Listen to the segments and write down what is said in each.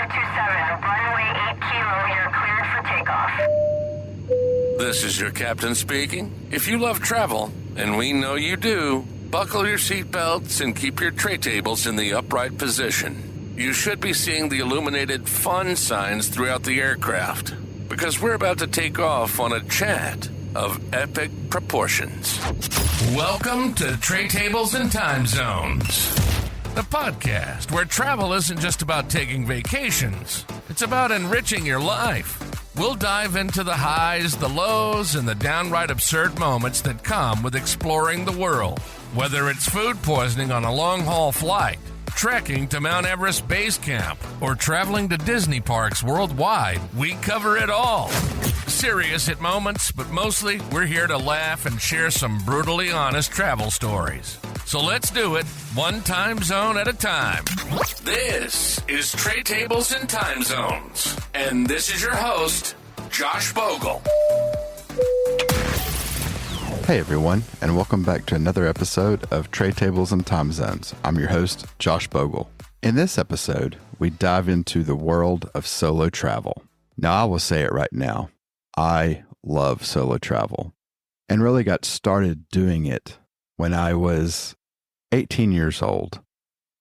527, runway 8 kilo, you're cleared for takeoff. This is your captain speaking. If you love travel, and we know you do, buckle your seatbelts and keep your tray tables in the upright position. You should be seeing the illuminated fun signs throughout the aircraft, because we're about to take off on a chat of epic proportions. Welcome to Tray Tables and Time Zones, the podcast where travel isn't just about taking vacations. It's about enriching your life. We'll dive into the highs, the lows, and the downright absurd moments that come with exploring the world. Whether it's food poisoning on a long-haul flight, trekking to Mount Everest Base Camp, or traveling to Disney parks worldwide, we cover it all. Serious at moments, but mostly we're here to laugh and share some brutally honest travel stories. So let's do it, one time zone at a time. This is Tray Tables and Time Zones, and this is your host, Josh Bogle. Hey everyone, and welcome back to another episode of Tray Tables and Time Zones. I'm your host, Josh Bogle. In this episode, we dive into the world of solo travel. Now, I will say it right now. I love solo travel and really got started doing it when I was 18 years old.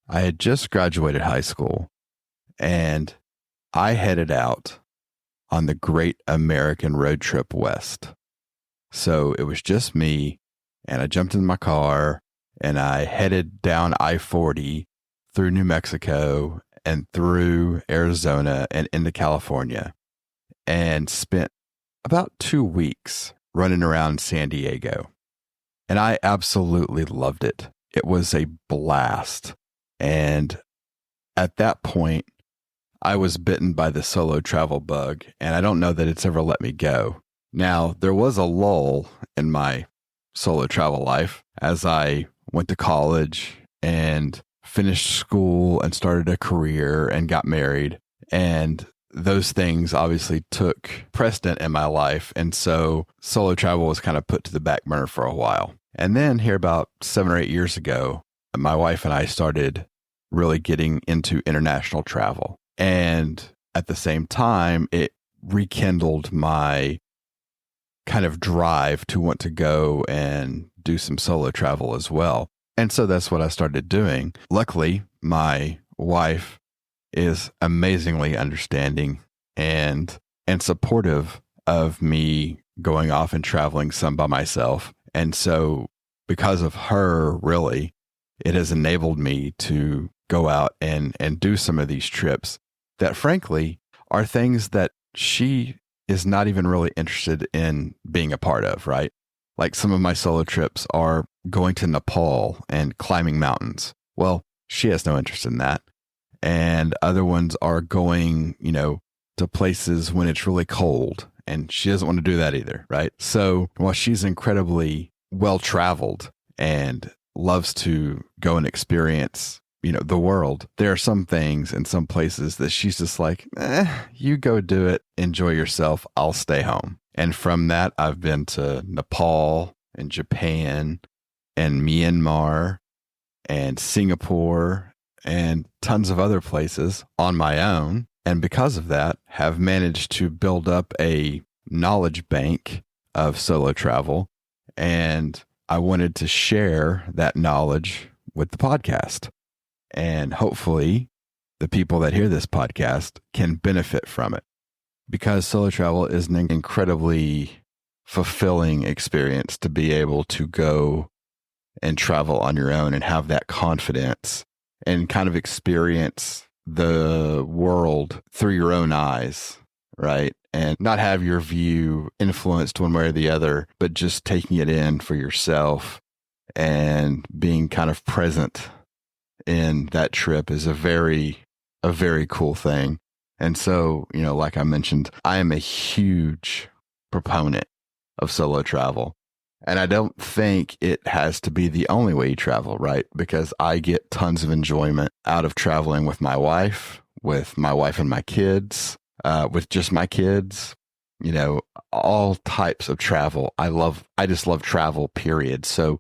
I had just graduated high school and I headed out on the Great American Road Trip West. So it was just me, and I jumped in my car and I headed down I-40 through New Mexico and through Arizona and into California, and spent about 2 weeks running around San Diego. And I absolutely loved it. It was a blast. And at that point, I was bitten by the solo travel bug, and I don't know that it's ever let me go. Now, there was a lull in my solo travel life as I went to college and finished school and started a career and got married. And those things obviously took precedent in my life. And so solo travel was kind of put to the back burner for a while. And then here about 7 or 8 years ago, my wife and I started really getting into international travel. And at the same time, it rekindled my kind of drive to want to go and do some solo travel as well. And so that's what I started doing. Luckily, my wife is amazingly understanding and supportive of me going off and traveling some by myself. And so because of her, really, it has enabled me to go out and do some of these trips that frankly are things that she is not even really interested in being a part of, right? Like some of my solo trips are going to Nepal and climbing mountains. Well, she has no interest in that. And other ones are going, to places when it's really cold, and she doesn't want to do that either, right? So while she's incredibly well-traveled and loves to go and experience, the world, there are some things in some places that she's just like, you go do it, enjoy yourself, I'll stay home. And from that, I've been to Nepal and Japan and Myanmar and Singapore and tons of other places on my own. And because of that, have managed to build up a knowledge bank of solo travel. And I wanted to share that knowledge with the podcast. And hopefully the people that hear this podcast can benefit from it, because solo travel is an incredibly fulfilling experience to be able to go and travel on your own and have that confidence and kind of experience the world through your own eyes, right? And not have your view influenced one way or the other, but just taking it in for yourself and being kind of present in that trip is a very cool thing. And so, like I mentioned, I am a huge proponent of solo travel. And I don't think it has to be the only way you travel, right? Because I get tons of enjoyment out of traveling with my wife and my kids, with just my kids, all types of travel. I just love travel, period. So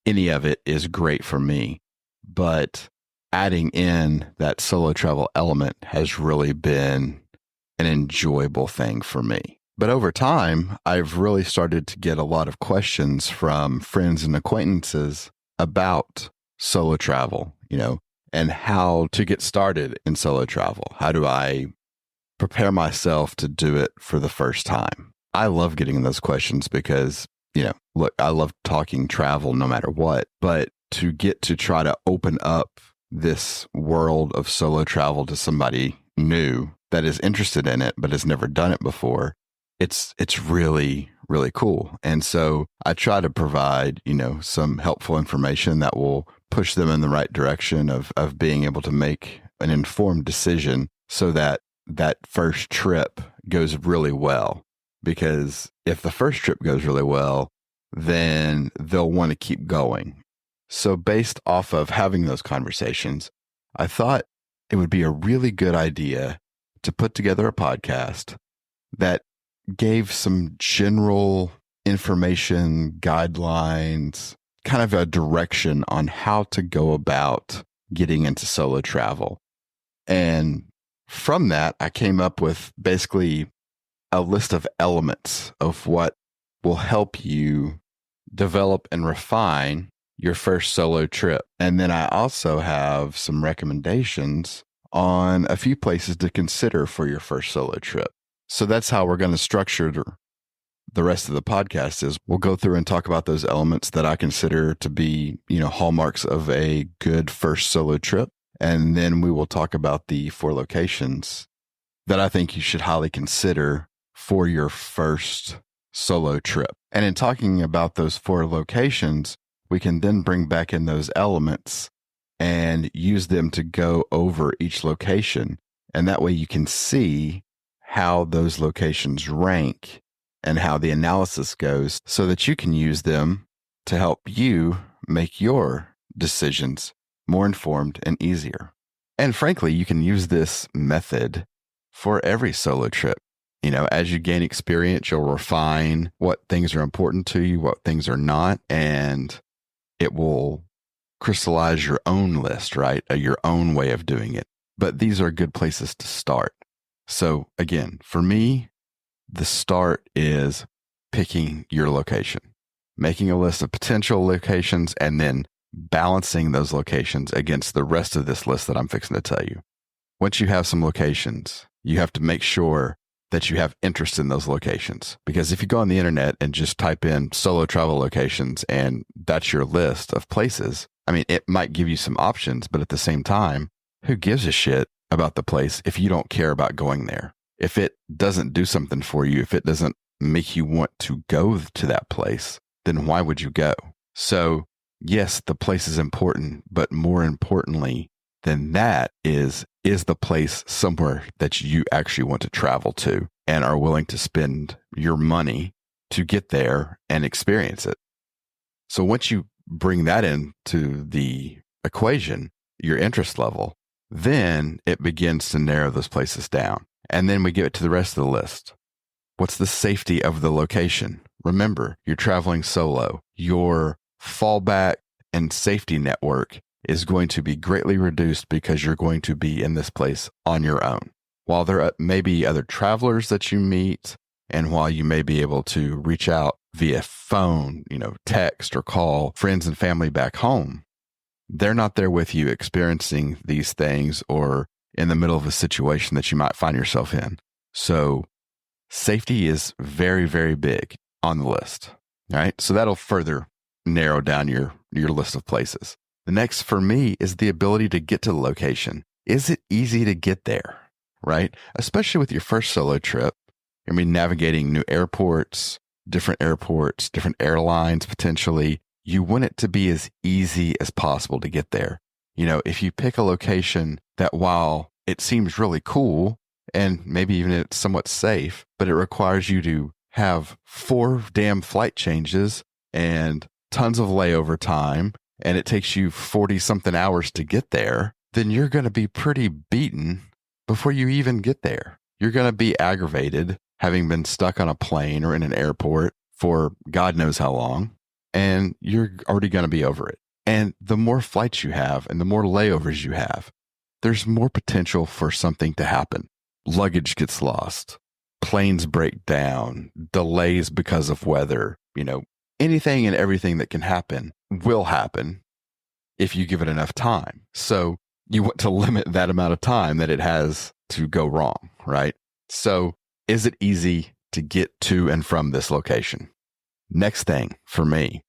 any of it is great for me. But adding in that solo travel element has really been an enjoyable thing for me. But over time, I've really started to get a lot of questions from friends and acquaintances about solo travel, and how to get started in solo travel. How do I prepare myself to do it for the first time? I love getting those questions because, look, I love talking travel no matter what, but to get to try to open up this world of solo travel to somebody new that is interested in it, but has never done it before, it's really, really cool. And so I try to provide, some helpful information that will push them in the right direction of being able to make an informed decision so that that first trip goes really well. Because if the first trip goes really well, then they'll want to keep going. So based off of having those conversations, I thought it would be a really good idea to put together a podcast that gave some general information, guidelines, kind of a direction on how to go about getting into solo travel. And from that, I came up with basically a list of elements of what will help you develop and refine your first solo trip. And then I also have some recommendations on a few places to consider for your first solo trip. So that's how we're going to structure the rest of the podcast. Is we'll go through and talk about those elements that I consider to be, hallmarks of a good first solo trip. And then we will talk about the 4 locations that I think you should highly consider for your first solo trip. And in talking about those 4 locations, we can then bring back in those elements and use them to go over each location. And that way you can see how those locations rank and how the analysis goes so that you can use them to help you make your decisions more informed and easier. And frankly, you can use this method for every solo trip. As you gain experience, you'll refine what things are important to you, what things are not, and it will crystallize your own list, right? Your own way of doing it. But these are good places to start. So again, for me, the start is picking your location, making a list of potential locations, and then balancing those locations against the rest of this list that I'm fixing to tell you. Once you have some locations, you have to make sure that you have interest in those locations. Because if you go on the internet and just type in solo travel locations and that's your list of places, it might give you some options, but at the same time, who gives a shit about the place if you don't care about going there? If it doesn't do something for you, if it doesn't make you want to go to that place, then why would you go? So yes, the place is important, but more importantly than that is the place somewhere that you actually want to travel to and are willing to spend your money to get there and experience it. So once you bring that into the equation, your interest level, then it begins to narrow those places down. And then we get to the rest of the list. What's the safety of the location? Remember, you're traveling solo. Your fallback and safety network is going to be greatly reduced because you're going to be in this place on your own. While there may be other travelers that you meet, and while you may be able to reach out via phone, text or call friends and family back home, they're not there with you experiencing these things or in the middle of a situation that you might find yourself in. So safety is very, very big on the list. All right. So that'll further narrow down your list of places. The next for me is the ability to get to the location. Is it easy to get there? Right? Especially with your first solo trip. You're going to be navigating new airports, different airlines potentially. You want it to be as easy as possible to get there. If you pick a location that while it seems really cool and maybe even it's somewhat safe, but it requires you to have 4 damn flight changes and tons of layover time, and it takes you 40 something hours to get there, then you're going to be pretty beaten before you even get there. You're going to be aggravated having been stuck on a plane or in an airport for God knows how long, and you're already going to be over it. And the more flights you have and the more layovers you have, there's more potential for something to happen. Luggage gets lost, planes break down, delays because of weather, anything and everything that can happen will happen if you give it enough time. So you want to limit that amount of time that it has to go wrong, right? So is it easy to get to and from this location? Next thing for me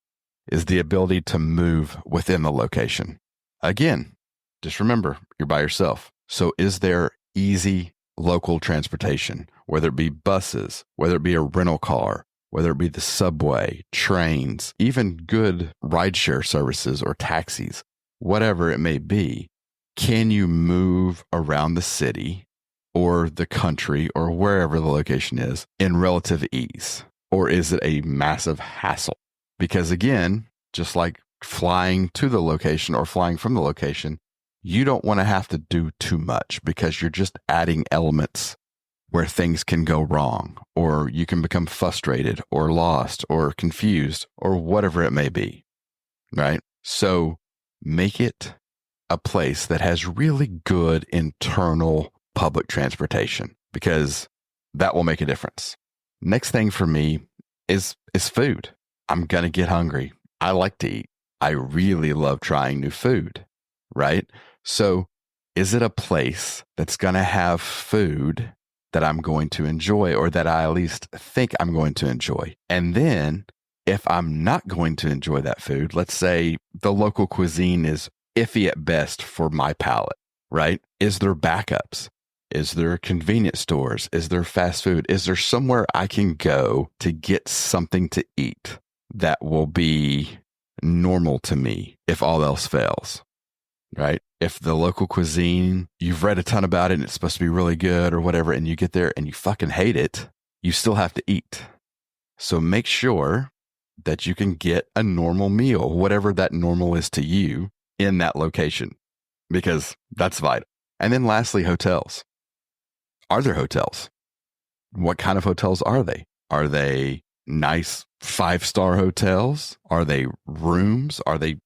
is the ability to move within the location. Again, just remember, you're by yourself. So is there easy local transportation, whether it be buses, whether it be a rental car, whether it be the subway, trains, even good rideshare services or taxis, whatever it may be? Can you move around the city or the country or wherever the location is in relative ease? Or is it a massive hassle? Because again, just like flying to the location or flying from the location, you don't want to have to do too much because you're just adding elements where things can go wrong, or you can become frustrated or lost or confused or whatever it may be, right? So make it a place that has really good internal public transportation, because that will make a difference. Next thing for me is food. I'm going to get hungry. I like to eat. I really love trying new food, right? So is it a place that's going to have food that I'm going to enjoy, or that I at least think I'm going to enjoy? And then if I'm not going to enjoy that food, let's say the local cuisine is iffy at best for my palate, right? Is there backups? Is there convenience stores? Is there fast food? Is there somewhere I can go to get something to eat that will be normal to me if all else fails, right? If the local cuisine, you've read a ton about it and it's supposed to be really good or whatever, and you get there and you fucking hate it, you still have to eat. So make sure that you can get a normal meal, whatever that normal is to you, in that location, because that's vital. And then lastly, hotels. Are there hotels? What kind of hotels are they? Are they nice 5-star hotels? Are they rooms? Are they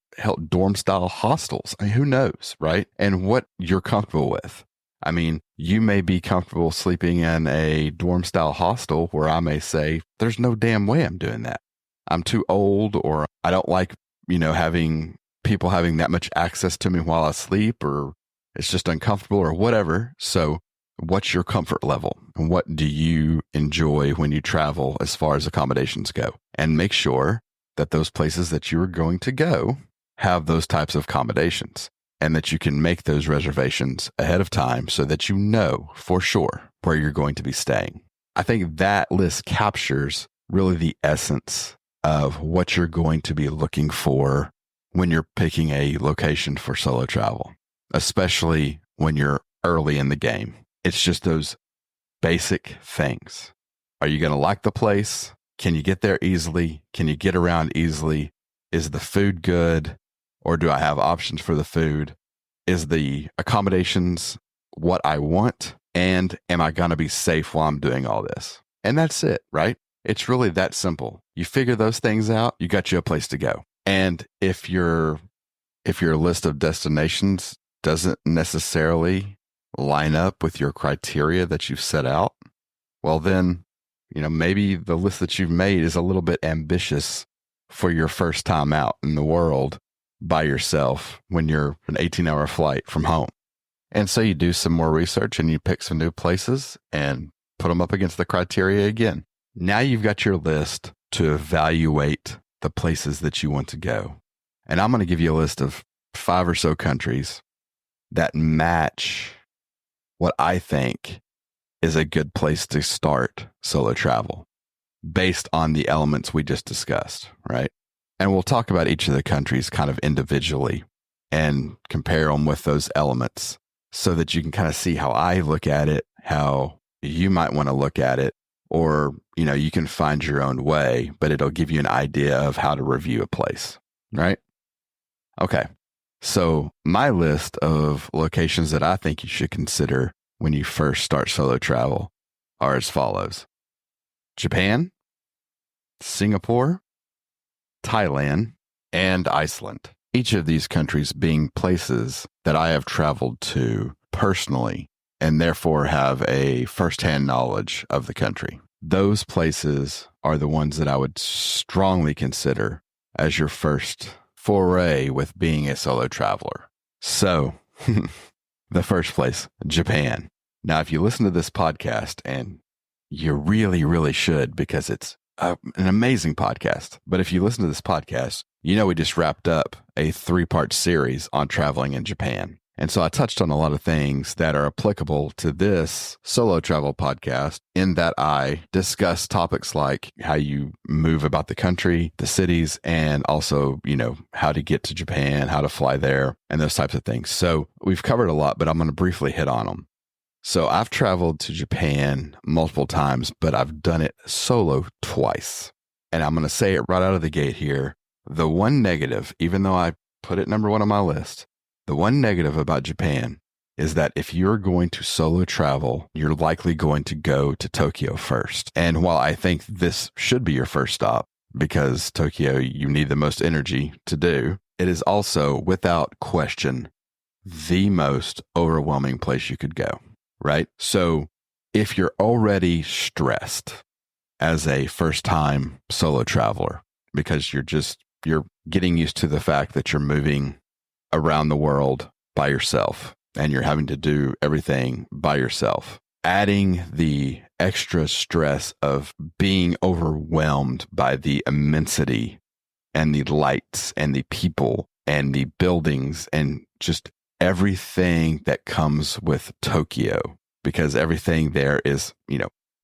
dorm style hostels? I mean, who knows, right? And what you're comfortable with. I mean, you may be comfortable sleeping in a dorm style hostel where I may say, there's no damn way I'm doing that. I'm too old, or I don't like, having people having that much access to me while I sleep, or it's just uncomfortable or whatever. So what's your comfort level, and what do you enjoy when you travel as far as accommodations go? And make sure that those places that you are going to go have those types of accommodations, and that you can make those reservations ahead of time so that you know for sure where you're going to be staying. I think that list captures really the essence of what you're going to be looking for when you're picking a location for solo travel, especially when you're early in the game. It's just those basic things. Are you going to like the place? Can you get there easily? Can you get around easily? Is the food good? Or do I have options for the food? Is the accommodations what I want? And am I going to be safe while I'm doing all this? And that's it, right? It's really that simple. You figure those things out, you got you a place to go. And if your list of destinations doesn't necessarily line up with your criteria that you've set out, well then, maybe the list that you've made is a little bit ambitious for your first time out in the world by yourself when you're an 18-hour flight from home. And so you do some more research and you pick some new places and put them up against the criteria again. Now you've got your list to evaluate the places that you want to go. And I'm going to give you a list of 5 or so countries that match what I think is a good place to start solo travel based on the elements we just discussed, right? And we'll talk about each of the countries kind of individually and compare them with those elements so that you can kind of see how I look at it, how you might want to look at it, or, you can find your own way, but it'll give you an idea of how to review a place, right? Okay. So my list of locations that I think you should consider when you first start solo travel are as follows: Japan, Singapore, Thailand, and Iceland. Each of these countries being places that I have traveled to personally and therefore have a firsthand knowledge of the country. Those places are the ones that I would strongly consider as your first foray with being a solo traveler. So, the first place, Japan. Now, if you listen to this podcast, and you really, really should, because it's an amazing podcast. But if you listen to this podcast, you know we just wrapped up a 3-part series on traveling in Japan. And so I touched on a lot of things that are applicable to this solo travel podcast, in that I discuss topics like how you move about the country, the cities, and also, how to get to Japan, how to fly there, and those types of things. So we've covered a lot, but I'm going to briefly hit on them. So I've traveled to Japan multiple times, but I've done it solo twice. And I'm going to say it right out of the gate here. The one negative, even though I put it number 1 on my list, the one negative about Japan is that if you're going to solo travel, you're likely going to go to Tokyo first. And while I think this should be your first stop, because Tokyo, you need the most energy to do, it is also, without question, the most overwhelming place you could go, right? So if you're already stressed as a first-time solo traveler, because you're getting used to the fact that you're moving around the world by yourself and you're having to do everything by yourself, adding the extra stress of being overwhelmed by the immensity and the lights and the people and the buildings and just everything that comes with Tokyo, because everything there is,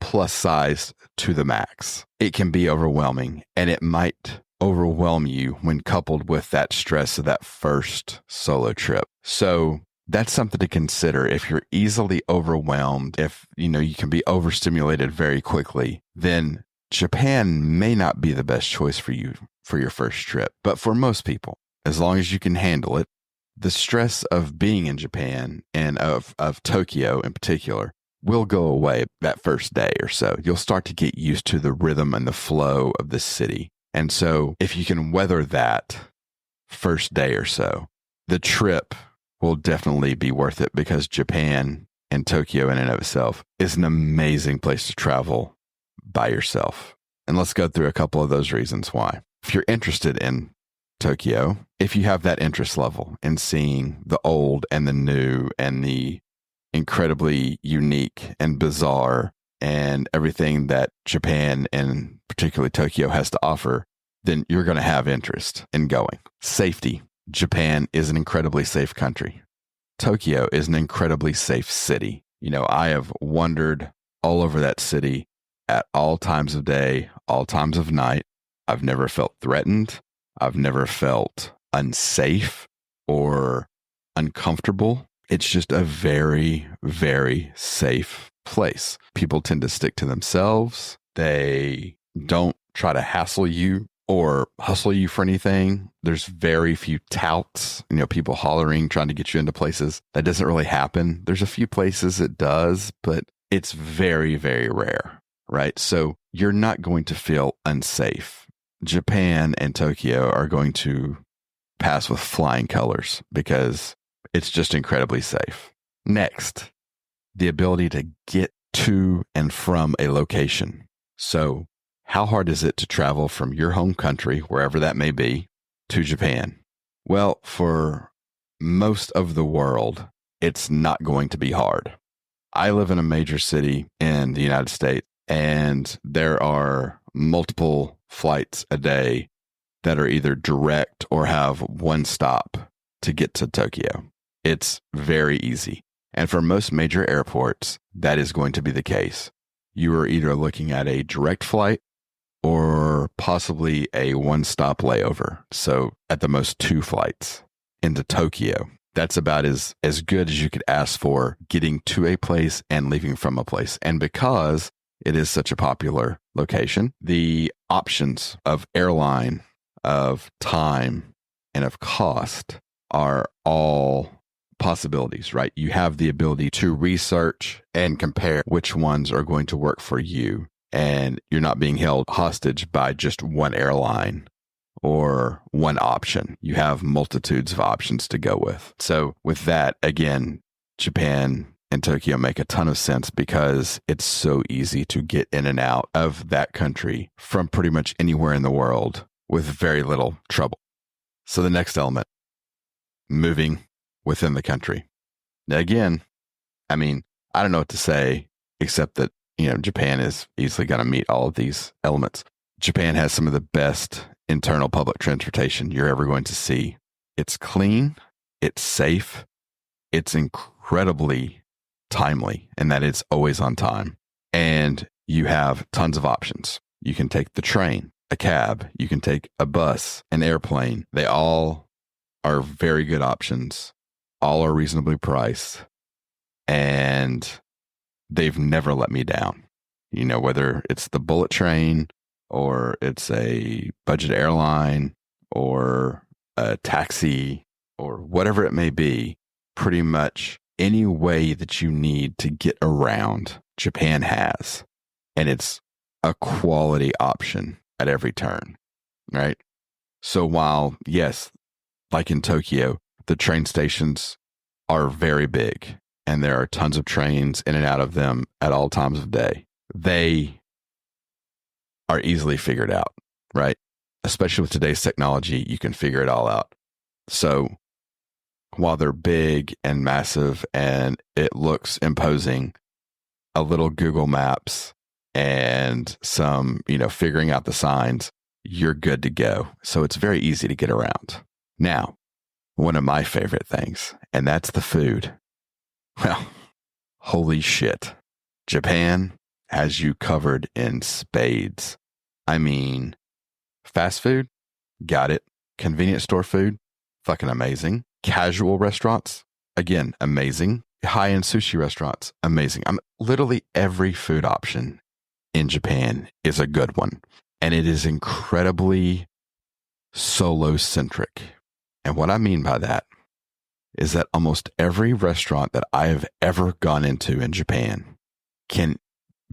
plus size to the max. It can be overwhelming, and it might overwhelm you when coupled with that stress of that first solo trip. So that's something to consider. If you're easily overwhelmed, if you can be overstimulated very quickly, then Japan may not be the best choice for you for your first trip. But for most people, as long as you can handle it, the stress of being in Japan and of Tokyo in particular will go away that first day or so. You'll start to get used to the rhythm and the flow of the city. And so if you can weather that first day or so, the trip will definitely be worth it, because Japan and Tokyo in and of itself is an amazing place to travel by yourself. And let's go through a couple of those reasons why. If you're interested in Tokyo, if you have that interest level in seeing the old and the new and the incredibly unique and bizarre and everything that Japan and particularly Tokyo has to offer, then you're going to have interest in going. Safety. Japan is an incredibly safe country. Tokyo is an incredibly safe city. I have wandered all over that city at all times of day, all times of night. I've never felt threatened. I've never felt unsafe or uncomfortable. It's just a very, very safe place. People tend to stick to themselves. They don't try to hassle you or hustle you for anything. There's very few touts, people hollering, trying to get you into places. That doesn't really happen. There's a few places it does, but it's very, very rare, right? So you're not going to feel unsafe. Japan and Tokyo are going to pass with flying colors because it's just incredibly safe. Next, the ability to get to and from a location. So how hard is it to travel from your home country, wherever that may be, to Japan? Well, for most of the world, it's not going to be hard. I live in a major city in the United States, and there are multiple flights a day that are either direct or have one stop to get to Tokyo. It's very easy. And for most major airports, that is going to be the case. You are either looking at a direct flight or possibly a one-stop layover. So at the most 2 flights into Tokyo. That's about as good as you could ask for getting to a place and leaving from a place. And because it is such a popular location, the options of airline, of time, and of cost are all possibilities, right? You have the ability to research and compare which ones are going to work for you. And you're not being held hostage by just one airline or one option. You have multitudes of options to go with. So with that, again, Japan and Tokyo make a ton of sense because it's so easy to get in and out of that country from pretty much anywhere in the world with very little trouble. So the next element, moving within the country. Now, again, I mean, I don't know what to say except that, Japan is easily going to meet all of these elements. Japan has some of the best internal public transportation you're ever going to see. It's clean, it's safe, it's incredibly timely, and that it's always on time. And you have tons of options. You can take the train, a cab, you can take a bus, an airplane. They all are very good options. All are reasonably priced. And they've never let me down. Whether it's the bullet train or it's a budget airline or a taxi or whatever it may be, pretty much any way that you need to get around, Japan has. And it's a quality option at every turn, right? So while, yes, like in Tokyo, the train stations are very big and there are tons of trains in and out of them at all times of day, they are easily figured out, right? Especially with today's technology, you can figure it all out. So while they're big and massive and it looks imposing, a little Google Maps and some, figuring out the signs, you're good to go. So it's very easy to get around. Now, one of my favorite things, and that's the food. Well, holy shit. Japan has you covered in spades. I mean, fast food, got it. Convenience store food, fucking amazing. Casual restaurants, again, amazing. High-end sushi restaurants, amazing. Literally every food option in Japan is a good one. And it is incredibly solo-centric. And what I mean by that is that almost every restaurant that I have ever gone into in Japan can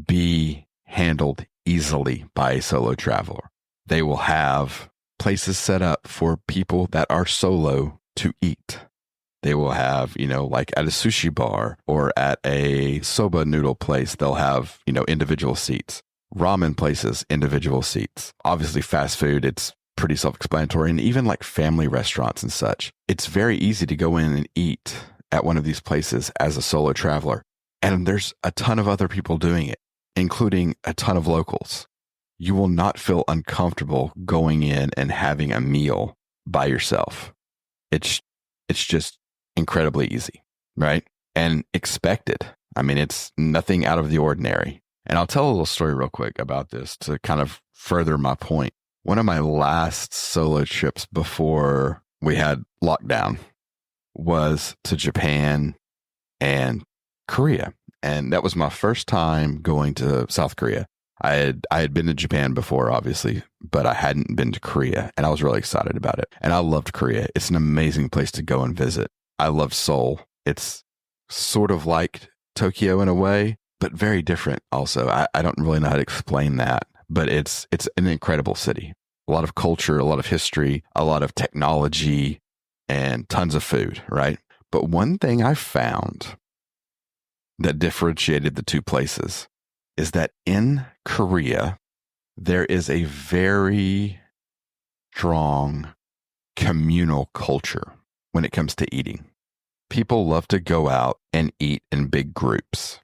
be handled easily by a solo traveler. They will have places set up for people that are solo to eat. They will have, like at a sushi bar or at a soba noodle place, they'll have, individual seats. Ramen places, individual seats. Obviously, fast food, it's pretty self-explanatory. And even like family restaurants and such, it's very easy to go in and eat at one of these places as a solo traveler. And there's a ton of other people doing it, including a ton of locals. You will not feel uncomfortable going in and having a meal by yourself. It's just incredibly easy, right? And expected. I mean, it's nothing out of the ordinary. And I'll tell a little story real quick about this to kind of further my point. One of my last solo trips before we had lockdown was to Japan and Korea. And that was my first time going to South Korea. I had been to Japan before, obviously, but I hadn't been to Korea, and I was really excited about it. And I loved Korea. It's an amazing place to go and visit. I love Seoul. It's sort of like Tokyo in a way, but very different also. I don't really know how to explain that, but it's an incredible city. A lot of culture, a lot of history, a lot of technology, and tons of food, right? But one thing I found that differentiated the two places is that in Korea, there is a very strong communal culture when it comes to eating. People love to go out and eat in big groups.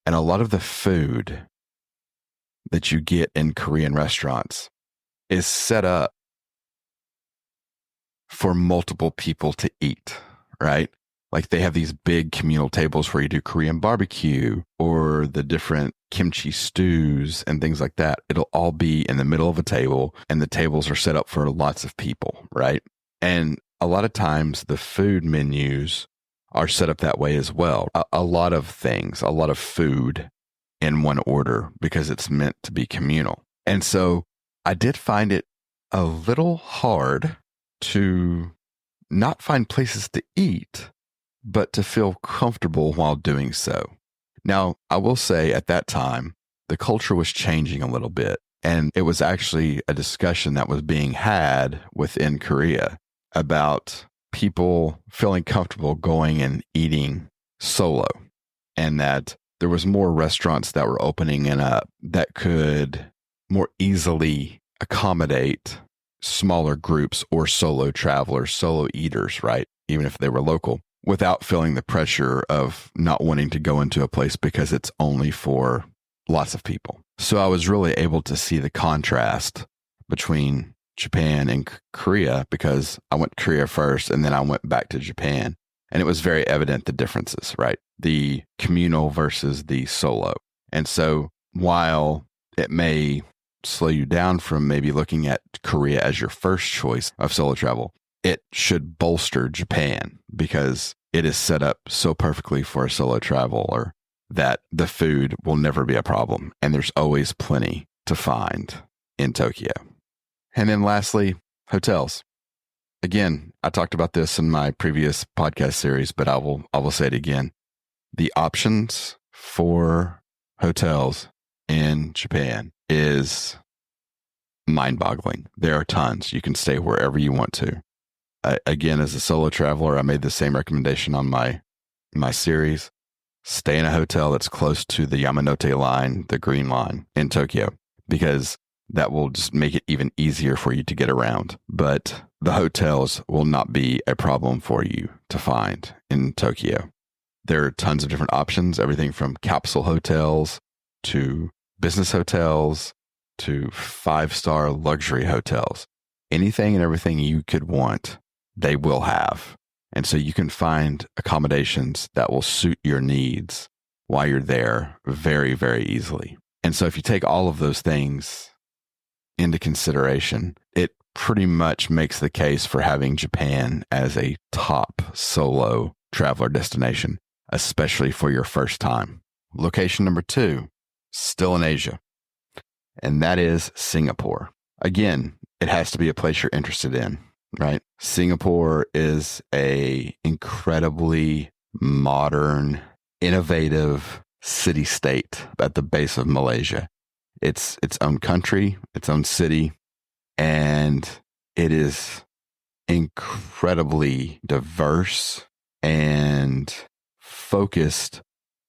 And a lot of the food that you get in Korean restaurants is set up for multiple people to eat, right? Like they have these big communal tables where you do Korean barbecue or the different kimchi stews and things like that. It'll all be in the middle of a table and the tables are set up for lots of people, right? And a lot of times the food menus are set up that way as well. A lot of things, a lot of food in one order because it's meant to be communal. And so I did find it a little hard to not find places to eat, but to feel comfortable while doing so. Now, I will say at that time, the culture was changing a little bit. And it was actually a discussion that was being had within Korea about people feeling comfortable going and eating solo, and that there was more restaurants that were opening up that could more easily accommodate smaller groups or solo travelers, solo eaters, right? Even if they were local, without feeling the pressure of not wanting to go into a place because it's only for lots of people. So I was really able to see the contrast between Japan and Korea, because I went to Korea first and then I went back to Japan. And it was very evident the differences, right? The communal versus the solo. And so while it may slow you down from maybe looking at Korea as your first choice of solo travel, it should bolster Japan because it is set up so perfectly for a solo traveler that the food will never be a problem. And there's always plenty to find in Tokyo. And then lastly, hotels. Again, I talked about this in my previous podcast series, but I will say it again. The options for hotels in Japan is mind-boggling. There are tons. You can stay wherever you want to. Again, as a solo traveler, I made the same recommendation on my series. Stay in a hotel that's close to the Yamanote line, the Green Line in Tokyo, because that will just make it even easier for you to get around. But the hotels will not be a problem for you to find in Tokyo. There are tons of different options, everything from capsule hotels to business hotels to 5-star luxury hotels. Anything and everything you could want, they will have. And so you can find accommodations that will suit your needs while you're there very, very easily. And so if you take all of those things into consideration, it pretty much makes the case for having Japan as a top solo traveler destination, especially for your first time. Location number 2, still in Asia, and that is Singapore. Again, it has to be a place you're interested in, right? Singapore is a incredibly modern, innovative city-state at the base of Malaysia. It's its own country, its own city, and it is incredibly diverse and focused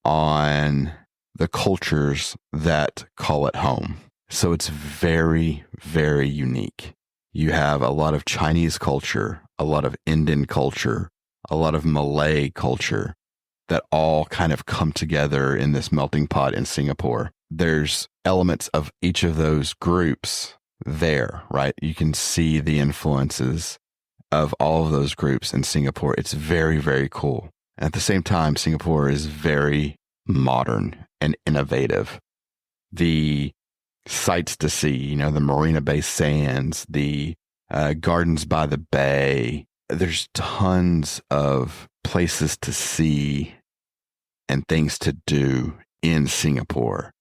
on the cultures that call it home. So it's very, very unique. You have a lot of Chinese culture, a lot of Indian culture, a lot of Malay culture that all kind of come together in this melting pot in Singapore. There's elements of each of those groups there, right? You can see the influences of all of those groups in Singapore. It's very, very cool. And at the same time, Singapore is very modern and innovative. The sights to see, the Marina Bay Sands, the gardens by the bay. There's tons of places to see and things to do in Singapore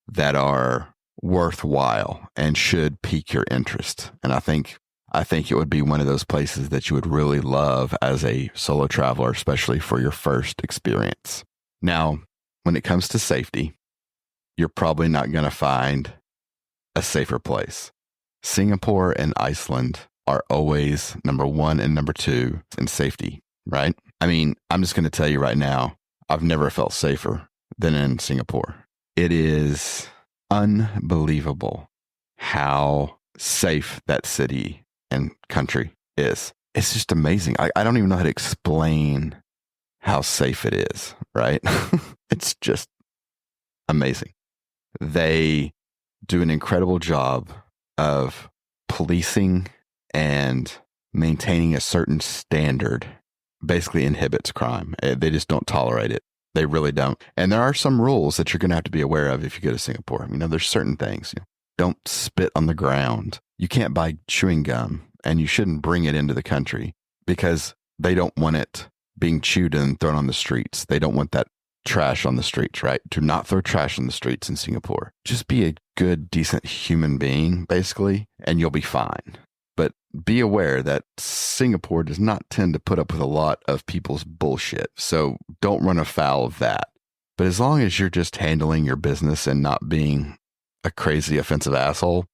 that are worthwhile and should pique your interest. And I think it would be one of those places that you would really love as a solo traveler, especially for your first experience. Now, when it comes to safety, you're probably not going to find a safer place. Singapore and Iceland are always number 1 and number 2 in safety, right? I mean, I'm just going to tell you right now, I've never felt safer than in Singapore. It is unbelievable how safe that city and country is. It's just amazing. I don't even know how to explain how safe it is, right? It's just amazing. They do an incredible job of policing and maintaining a certain standard. Basically inhibits crime. They just don't tolerate it. They really don't. And there are some rules that you're going to have to be aware of if you go to Singapore. There's certain things. Don't spit on the ground. You can't buy chewing gum, and you shouldn't bring it into the country because they don't want it being chewed and thrown on the streets. They don't want that trash on the streets, right? Do not throw trash on the streets in Singapore. Just be a good, decent human being, basically, and you'll be fine. But be aware that Singapore does not tend to put up with a lot of people's bullshit. So don't run afoul of that. But as long as you're just handling your business and not being a crazy offensive asshole,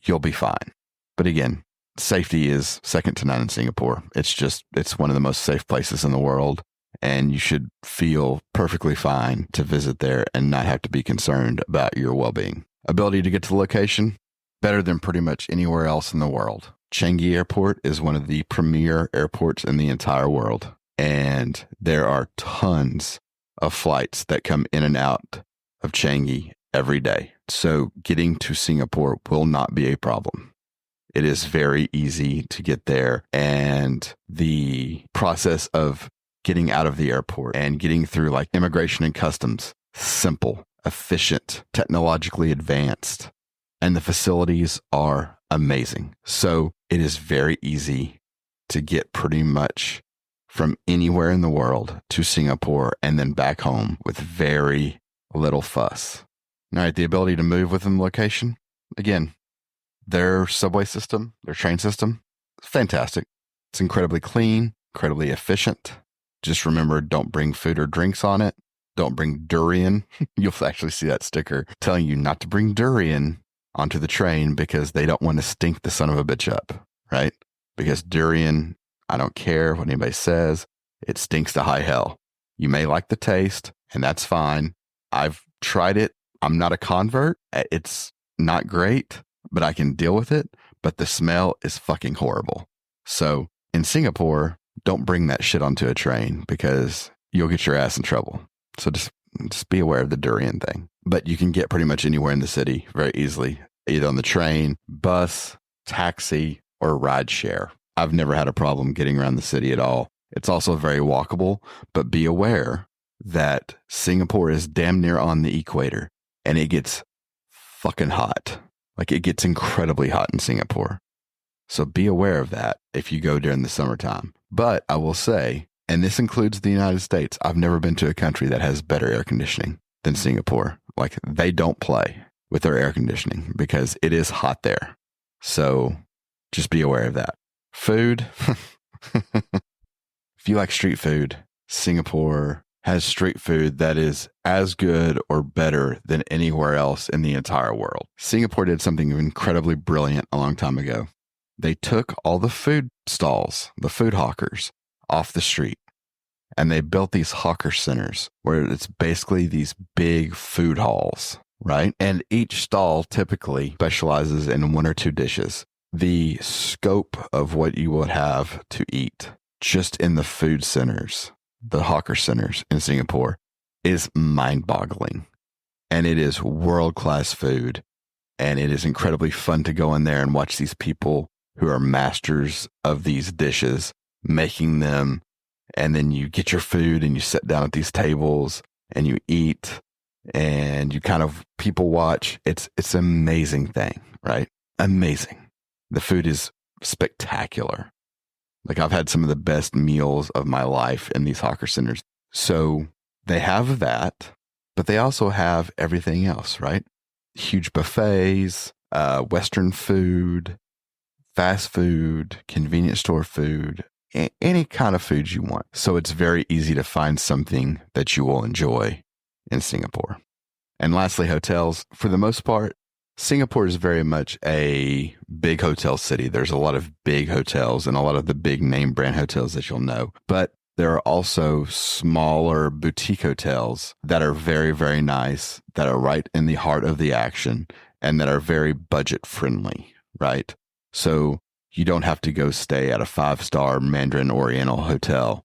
you'll be fine. But again, safety is second to none in Singapore. It's one of the most safe places in the world. And you should feel perfectly fine to visit there and not have to be concerned about your well-being. Ability to get to the location, better than pretty much anywhere else in the world. Changi Airport is one of the premier airports in the entire world. And there are tons of flights that come in and out of Changi every day. So getting to Singapore will not be a problem. It is very easy to get there. And the process of getting out of the airport and getting through like immigration and customs, simple, efficient, technologically advanced, and the facilities are amazing. So it is very easy to get pretty much from anywhere in the world to Singapore and then back home with very little fuss. All right, the ability to move within the location. Again, their subway system, their train system, fantastic. It's incredibly clean, incredibly efficient. Just remember, don't bring food or drinks on it. Don't bring durian. You'll actually see that sticker telling you not to bring durian onto the train because they don't want to stink the son of a bitch up, right? Because durian, I don't care what anybody says, it stinks to high hell. You may like the taste, and that's fine. I've tried it. I'm not a convert. It's not great, but I can deal with it. But the smell is fucking horrible. So in Singapore, don't bring that shit onto a train because you'll get your ass in trouble. So just be aware of the durian thing. But you can get pretty much anywhere in the city very easily, either on the train, bus, taxi, or ride share. I've never had a problem getting around the city at all. It's also very walkable, but be aware that Singapore is damn near on the equator and it gets fucking hot. Like it gets incredibly hot in Singapore. So be aware of that if you go during the summertime. But I will say, and this includes the United States, I've never been to a country that has better air conditioning than Singapore. Like they don't play with their air conditioning because it is hot there. So just be aware of that. Food. If you like street food, Singapore has street food that is as good or better than anywhere else in the entire world. Singapore did something incredibly brilliant a long time ago. They took all the food stalls, the food hawkers, off the street, and they built these hawker centers where it's basically these big food halls, right? And each stall typically specializes in one or two dishes. The scope of what you would have to eat just in the food centers, the hawker centers in Singapore, is mind-boggling. And it is world-class food. And it is incredibly fun to go in there and watch these people who are masters of these dishes, making them. And then you get your food and you sit down at these tables and you eat and you kind of people watch. It's an amazing thing, right? Amazing. The food is spectacular. Like I've had some of the best meals of my life in these hawker centers. So they have that, but they also have everything else, right? Huge buffets, Western food, fast food, convenience store food, any kind of food you want. So it's very easy to find something that you will enjoy in Singapore. And lastly, hotels. For the most part, Singapore is very much a big hotel city. There's a lot of big hotels and a lot of the big name brand hotels that you'll know. But there are also smaller boutique hotels that are very, very nice, that are right in the heart of the action and that are very budget friendly, right? So you don't have to go stay at a 5-star Mandarin Oriental hotel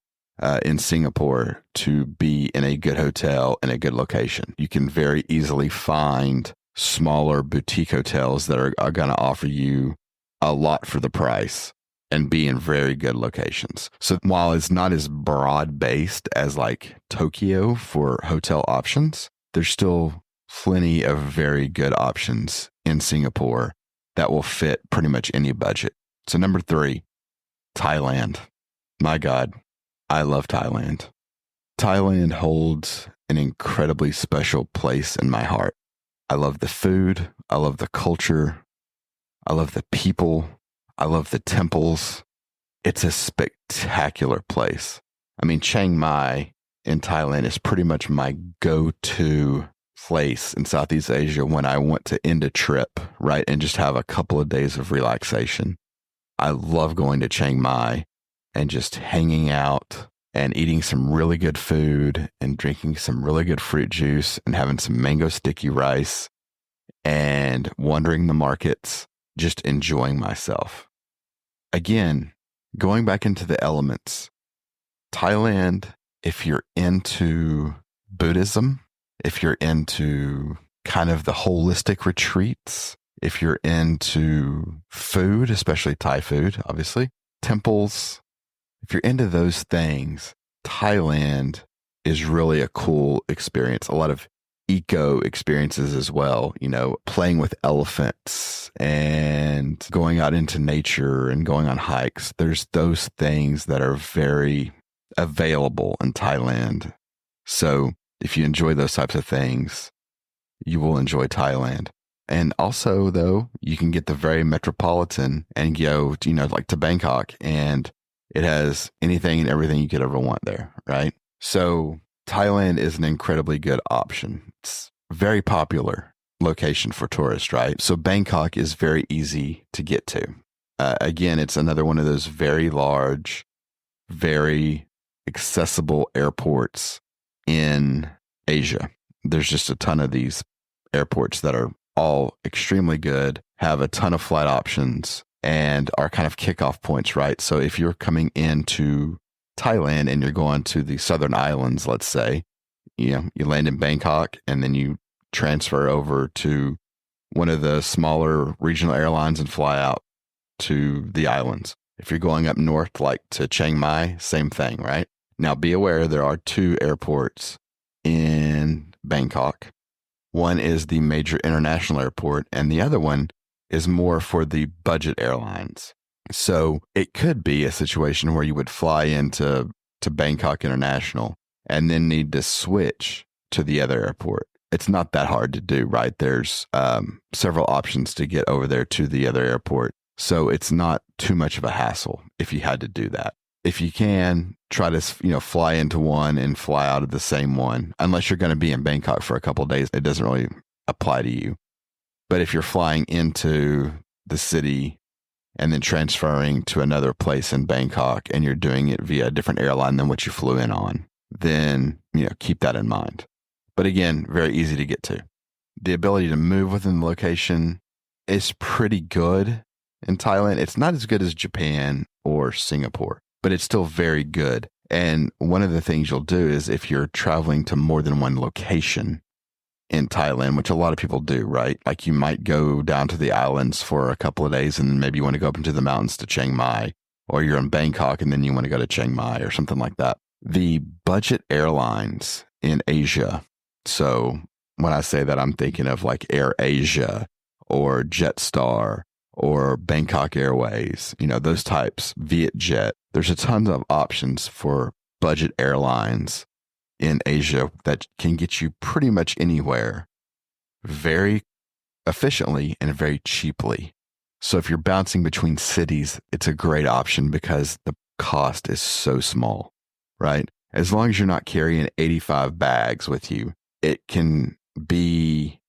in Singapore to be in a good hotel in a good location. You can very easily find smaller boutique hotels that are going to offer you a lot for the price and be in very good locations. So while it's not as broad-based as like Tokyo for hotel options, there's still plenty of very good options in Singapore that will fit pretty much any budget. So number 3, Thailand. My God, I love Thailand. Thailand holds an incredibly special place in my heart. I love the food. I love the culture. I love the people. I love the temples. It's a spectacular place. I mean, Chiang Mai in Thailand is pretty much my go-to place in Southeast Asia when I want to end a trip, right? And just have a couple of days of relaxation. I love going to Chiang Mai and just hanging out and eating some really good food and drinking some really good fruit juice and having some mango sticky rice and wandering the markets, just enjoying myself. Again, going back into the elements, Thailand, if you're into Buddhism, if you're into kind of the holistic retreats, if you're into food, especially Thai food, obviously, temples, if you're into those things, Thailand is really a cool experience. A lot of eco experiences as well, playing with elephants and going out into nature and going on hikes. There's those things that are very available in Thailand. So if you enjoy those types of things, you will enjoy Thailand. And also, though, you can get the very metropolitan and go, like to Bangkok, and it has anything and everything you could ever want there, right? So Thailand is an incredibly good option. It's a very popular location for tourists, right? So Bangkok is very easy to get to. Again, it's another one of those very large, very accessible airports in Asia. There's just a ton of these airports that are all extremely good, have a ton of flight options, and are kind of kickoff points, right? So if you're coming into Thailand and you're going to the southern islands, let's say, you land in Bangkok and then you transfer over to one of the smaller regional airlines and fly out to the islands. If you're going up north, like to Chiang Mai, same thing, right? Now, be aware there are two airports in Bangkok. One is the major international airport, and the other one is more for the budget airlines. So it could be a situation where you would fly into Bangkok International and then need to switch to the other airport. It's not that hard to do, right? There's several options to get over there to the other airport. So it's not too much of a hassle if you had to do that. If you can, try to fly into one and fly out of the same one. Unless you're going to be in Bangkok for a couple of days, it doesn't really apply to you. But if you're flying into the city and then transferring to another place in Bangkok and you're doing it via a different airline than what you flew in on, then keep that in mind. But again, very easy to get to. The ability to move within the location is pretty good in Thailand. It's not as good as Japan or Singapore, but it's still very good. And one of the things you'll do is if you're traveling to more than one location in Thailand, which a lot of people do, right? Like you might go down to the islands for a couple of days and then maybe you want to go up into the mountains to Chiang Mai, or you're in Bangkok and then you want to go to Chiang Mai or something like that. The budget airlines in Asia, so when I say that, I'm thinking of like Air Asia or Jetstar or Bangkok Airways, those types, Vietjet. There's a ton of options for budget airlines in Asia that can get you pretty much anywhere very efficiently and very cheaply. So if you're bouncing between cities, it's a great option because the cost is so small, right? As long as you're not carrying 85 bags with you, it can be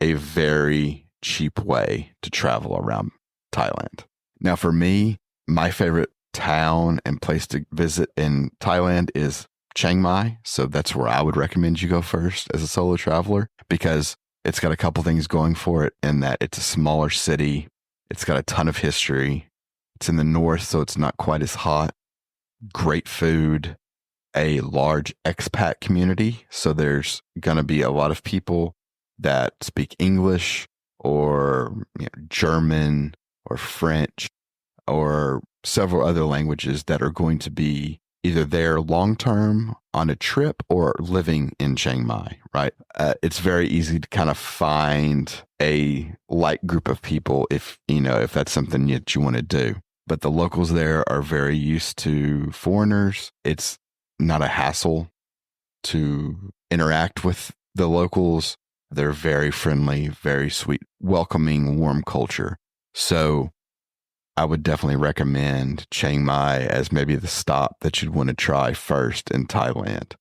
a very cheap way to travel around Thailand. Now, for me, my favorite town and place to visit in Thailand is Chiang Mai. So that's where I would recommend you go first as a solo traveler, because it's got a couple things going for it in that it's a smaller city. It's got a ton of history. It's in the north, so it's not quite as hot. Great food, a large expat community. So there's going to be a lot of people that speak English or German or French or several other languages that are going to be either there long-term on a trip or living in Chiang Mai, right? It's very easy to kind of find a like group of people if that's something that you want to do. But the locals there are very used to foreigners. It's not a hassle to interact with the locals. They're very friendly, very sweet, welcoming, warm culture. So I would definitely recommend Chiang Mai as maybe the stop that you'd want to try first in Thailand.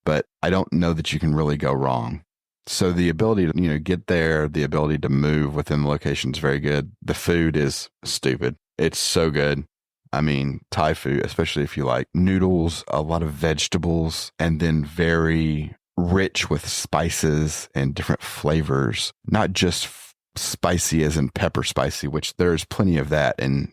But I don't know that you can really go wrong. So the ability to, get there, the ability to move within the location is very good. The food is stupid. It's so good. I mean, Thai food, especially if you like noodles, a lot of vegetables, and then very rich with spices and different flavors, not just spicy as in pepper spicy, which there's plenty of that. And,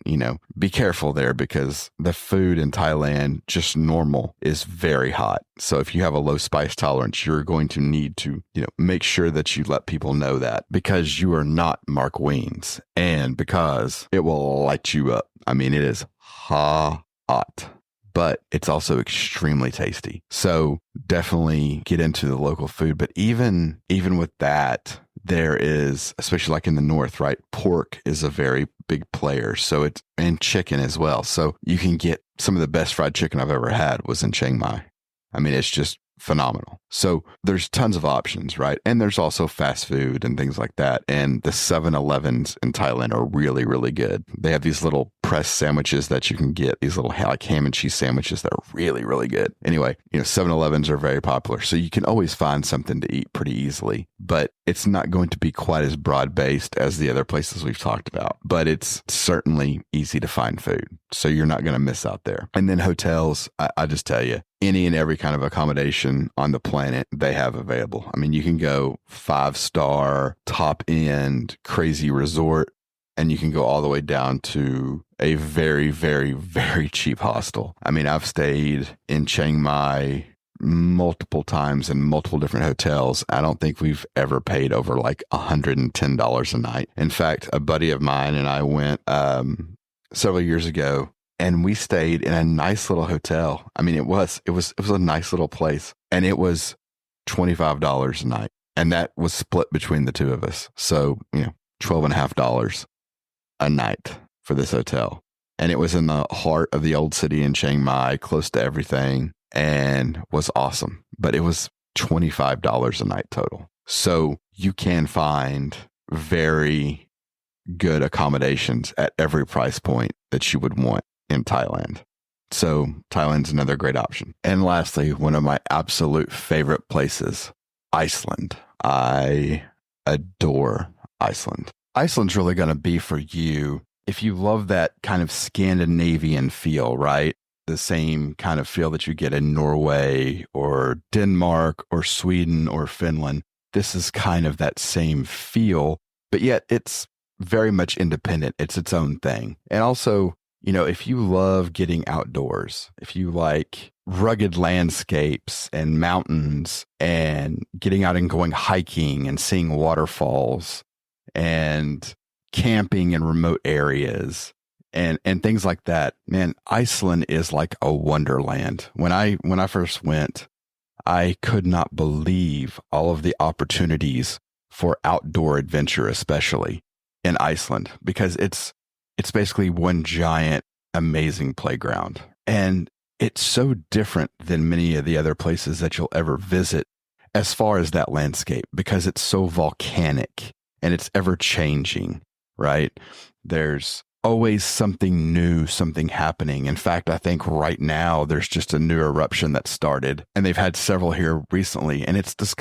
be careful there because the food in Thailand, just normal, is very hot. So if you have a low spice tolerance, you're going to need to, make sure that you let people know that because you are not Mark Wiens and because it will light you up. I mean, it is hot, but it's also extremely tasty. So definitely get into the local food. But even with that, there is, especially like in the north, right? Pork is a very big player. So and chicken as well. So you can get some of the best fried chicken I've ever had was in Chiang Mai. I mean, it's just phenomenal. So there's tons of options, right? And there's also fast food and things like that. And the 7-Elevens in Thailand are really, really good. They have these little pressed sandwiches that you can get, these little like ham and cheese sandwiches that are really, really good. Anyway, 7-Elevens are very popular. So you can always find something to eat pretty easily, but it's not going to be quite as broad-based as the other places we've talked about, but it's certainly easy to find food. So you're not going to miss out there. And then hotels, I just tell you, any and every kind of accommodation on the planet they have available. I mean, you can go 5-star, top end, crazy resort, and you can go all the way down to a very, very, very cheap hostel. I mean, I've stayed in Chiang Mai multiple times in multiple different hotels. I don't think we've ever paid over like $110 a night. In fact, a buddy of mine and I went several years ago, and we stayed in a nice little hotel. I mean, it was a nice little place, and it was $25 a night, and that was split between the two of us. So, $12.50 a night for this hotel, and it was in the heart of the old city in Chiang Mai, close to everything, and was awesome. But it was $25 a night total. So you can find very good accommodations at every price point that you would want in Thailand. So Thailand's another great option. And lastly, one of my absolute favorite places, Iceland. I adore Iceland. Iceland's really going to be for you if you love that kind of Scandinavian feel, right? The same kind of feel that you get in Norway or Denmark or Sweden or Finland. This is kind of that same feel, but yet it's very much independent. It's its own thing. And also, if you love getting outdoors, if you like rugged landscapes and mountains and getting out and going hiking and seeing waterfalls and camping in remote areas and things like that, man, Iceland is like a wonderland. When I first went, I could not believe all of the opportunities for outdoor adventure, especially in Iceland, because it's basically one giant, amazing playground. And it's so different than many of the other places that you'll ever visit as far as that landscape, because it's so volcanic and it's ever changing, right? There's always something new, something happening. In fact, I think right now there's just a new eruption that started, and they've had several here recently. And it's this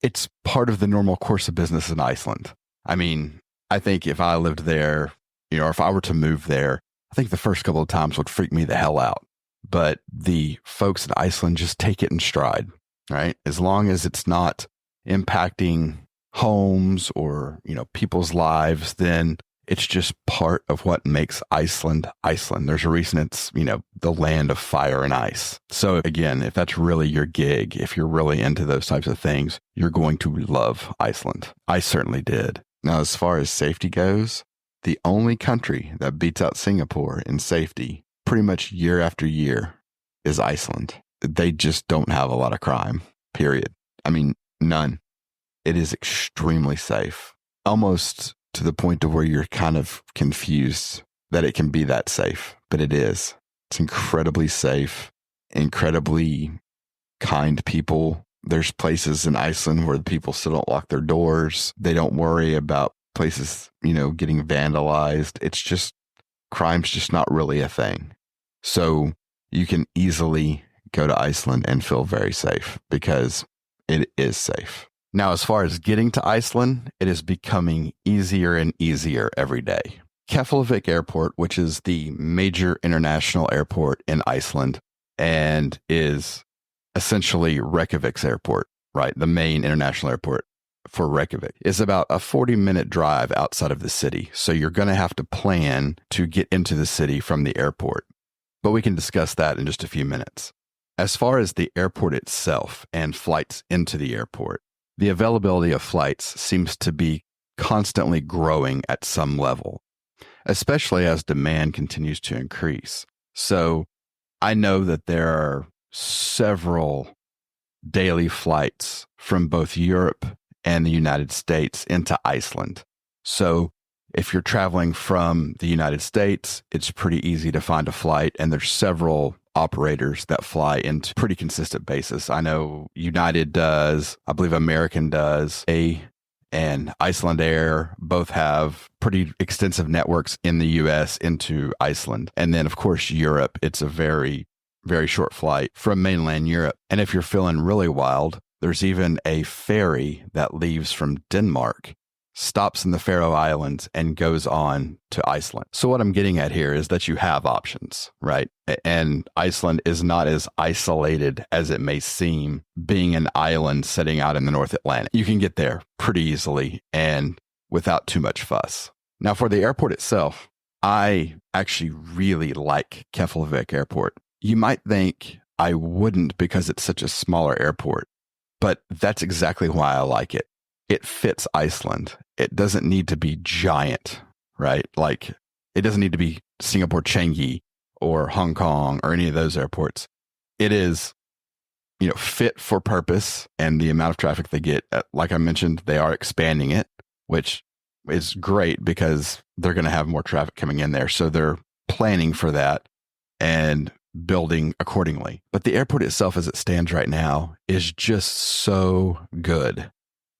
it's part of the normal course of business in Iceland. I mean, I think if I lived there, or if I were to move there, I think the first couple of times would freak me the hell out. But the folks in Iceland just take it in stride, right? As long as it's not impacting homes or, people's lives, then it's just part of what makes Iceland, Iceland. There's a reason it's, the land of fire and ice. So again, if that's really your gig, if you're really into those types of things, you're going to love Iceland. I certainly did. Now, as far as safety goes, the only country that beats out Singapore in safety pretty much year after year is Iceland. They just don't have a lot of crime, period. I mean, none. It is extremely safe, almost to the point to where you're kind of confused that it can be that safe, but it is. It's incredibly safe, incredibly kind people. There's places in Iceland where the people still don't lock their doors. They don't worry about places, getting vandalized. It's just, crime's just not really a thing. So you can easily go to Iceland and feel very safe because it is safe. Now, as far as getting to Iceland, it is becoming easier and easier every day. Keflavik Airport, which is the major international airport in Iceland and is essentially Reykjavik's airport, right? The main international airport for Reykjavik is about a 40-minute drive outside of the city. So you're going to have to plan to get into the city from the airport. But we can discuss that in just a few minutes. As far as the airport itself and flights into the airport, the availability of flights seems to be constantly growing at some level, especially as demand continues to increase. So I know that there are several daily flights from both Europe and the United States into Iceland. So if you're traveling from the United States, it's pretty easy to find a flight, and there's several operators that fly into pretty consistent basis. I know United does, I believe American does, and Iceland Air both have pretty extensive networks in the US into Iceland. And then, of course, Europe, it's a very, very short flight from mainland Europe. And if you're feeling really wild, there's even a ferry that leaves from Denmark, stops in the Faroe Islands, and goes on to Iceland. So what I'm getting at here is that you have options, right? And Iceland is not as isolated as it may seem, being an island sitting out in the North Atlantic. You can get there pretty easily and without too much fuss. Now, for the airport itself, I actually really like Keflavik Airport. You might think I wouldn't because it's such a smaller airport, but that's exactly why I like it. It fits Iceland. It doesn't need to be giant, right? Like, it doesn't need to be Singapore Changi or Hong Kong or any of those airports. It is, fit for purpose, and the amount of traffic they get, like I mentioned, they are expanding it, which is great because they're going to have more traffic coming in there. So they're planning for that and building accordingly. But the airport itself, as it stands right now, is just so good.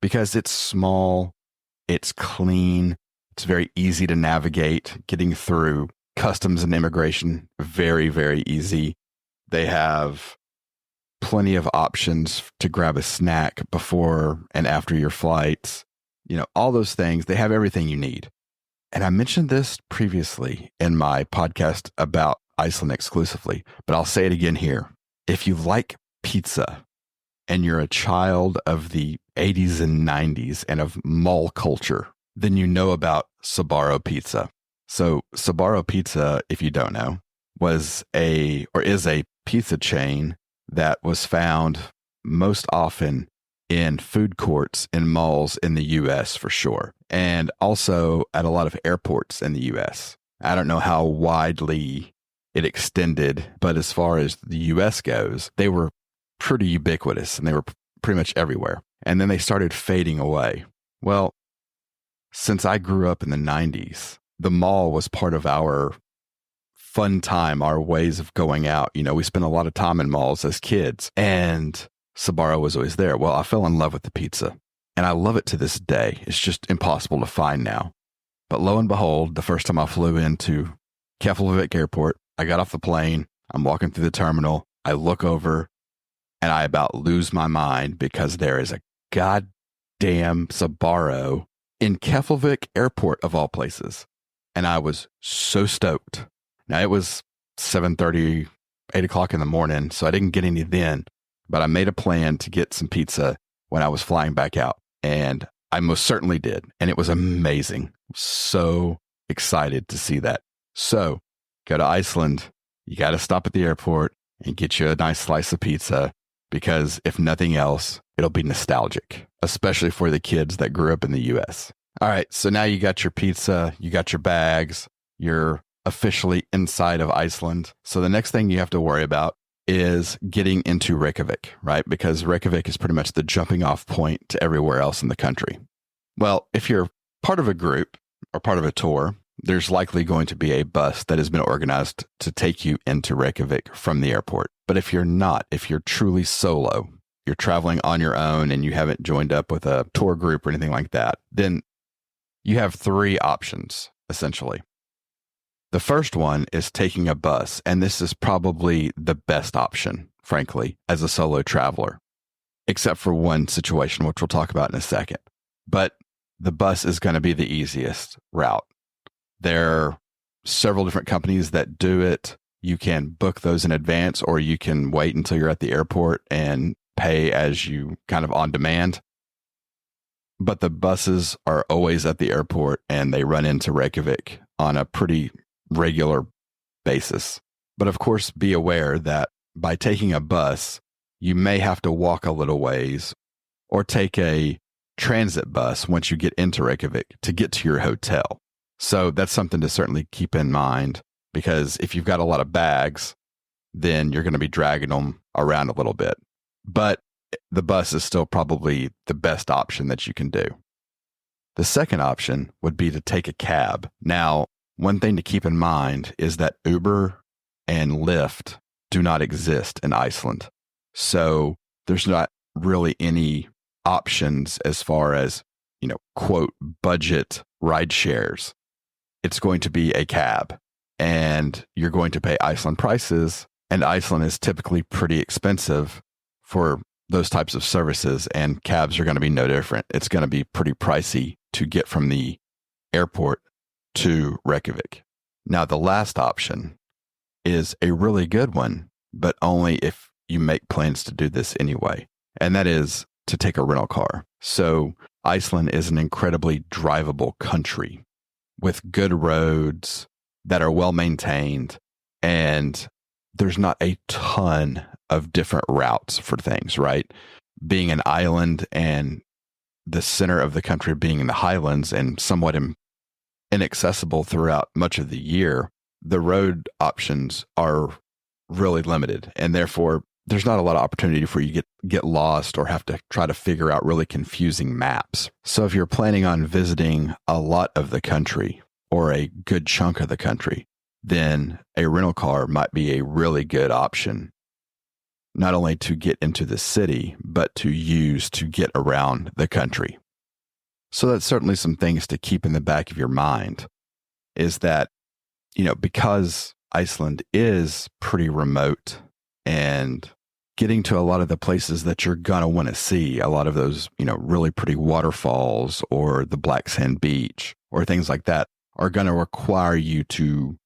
Because it's small, it's clean, it's very easy to navigate, getting through customs and immigration, very, very easy. They have plenty of options to grab a snack before and after your flights. All those things, they have everything you need. And I mentioned this previously in my podcast about Iceland exclusively, but I'll say it again here. If you like pizza, and you're a child of the 80s and 90s and of mall culture, then you know about Sbarro Pizza. So Sbarro Pizza, if you don't know, is a pizza chain that was found most often in food courts in malls in the US for sure, and also at a lot of airports in the US. I don't know how widely it extended, but as far as the US goes, they were pretty ubiquitous and they were pretty much everywhere. And then they started fading away. Well, since I grew up in the 90s, the mall was part of our fun time, our ways of going out. We spent a lot of time in malls as kids, and Sbarro was always there. Well, I fell in love with the pizza, and I love it to this day. It's just impossible to find now. But lo and behold, the first time I flew into Keflavik Airport, I got off the plane, I'm walking through the terminal, I look over, and I about lose my mind because there is a goddamn Sbarro in Keflavik Airport of all places. And I was so stoked. Now, it was 7:30, 8 o'clock in the morning, so I didn't get any then. But I made a plan to get some pizza when I was flying back out. And I most certainly did. And it was amazing. So excited to see that. So, go to Iceland. You got to stop at the airport and get you a nice slice of pizza. Because if nothing else, it'll be nostalgic, especially for the kids that grew up in the US. All right, so now you got your pizza, you got your bags, you're officially inside of Iceland. So the next thing you have to worry about is getting into Reykjavik, right? Because Reykjavik is pretty much the jumping off point to everywhere else in the country. Well, if you're part of a group or part of a tour, there's likely going to be a bus that has been organized to take you into Reykjavik from the airport. But if you're not, if you're truly solo, you're traveling on your own and you haven't joined up with a tour group or anything like that, then you have three options, essentially. The first one is taking a bus, and this is probably the best option, frankly, as a solo traveler. except for one situation, which we'll talk about in a second. But the bus is going to be the easiest route. There are several different companies that do it. You can book those in advance, or you can wait until you're at the airport and pay as you kind of on demand. But the buses are always at the airport, and they run into Reykjavik on a pretty regular basis. But of course, be aware that by taking a bus, you may have to walk a little ways or take a transit bus once you get into Reykjavik to get to your hotel. So that's something to certainly keep in mind, because if you've got a lot of bags, then you're going to be dragging them around a little bit. But the bus is still probably the best option that you can do. The second option would be to take a cab. Now, one thing to keep in mind is that Uber and Lyft do not exist in Iceland. So there's not really any options as far as, quote, budget ride shares. It's going to be a cab, and you're going to pay Iceland prices. And Iceland is typically pretty expensive for those types of services, and cabs are going to be no different. It's going to be pretty pricey to get from the airport to Reykjavik. Now, the last option is a really good one, but only if you make plans to do this anyway, and that is to take a rental car. So Iceland is an incredibly drivable country with good roads that are well maintained, and there's not a ton of different routes for things, right? Being an island and the center of the country being in the highlands and somewhat inaccessible throughout much of the year, the road options are really limited, and therefore there's not a lot of opportunity for you to get lost or have to try to figure out really confusing maps. So if you're planning on visiting a lot of the country or a good chunk of the country, then a rental car might be a really good option, not only to get into the city, but to use to get around the country. So that's certainly some things to keep in the back of your mind, is that, because Iceland is pretty remote, and getting to a lot of the places that you're going to want to see, a lot of those, really pretty waterfalls or the Black Sand Beach or things like that, are going to require you to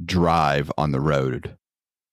drive on the road,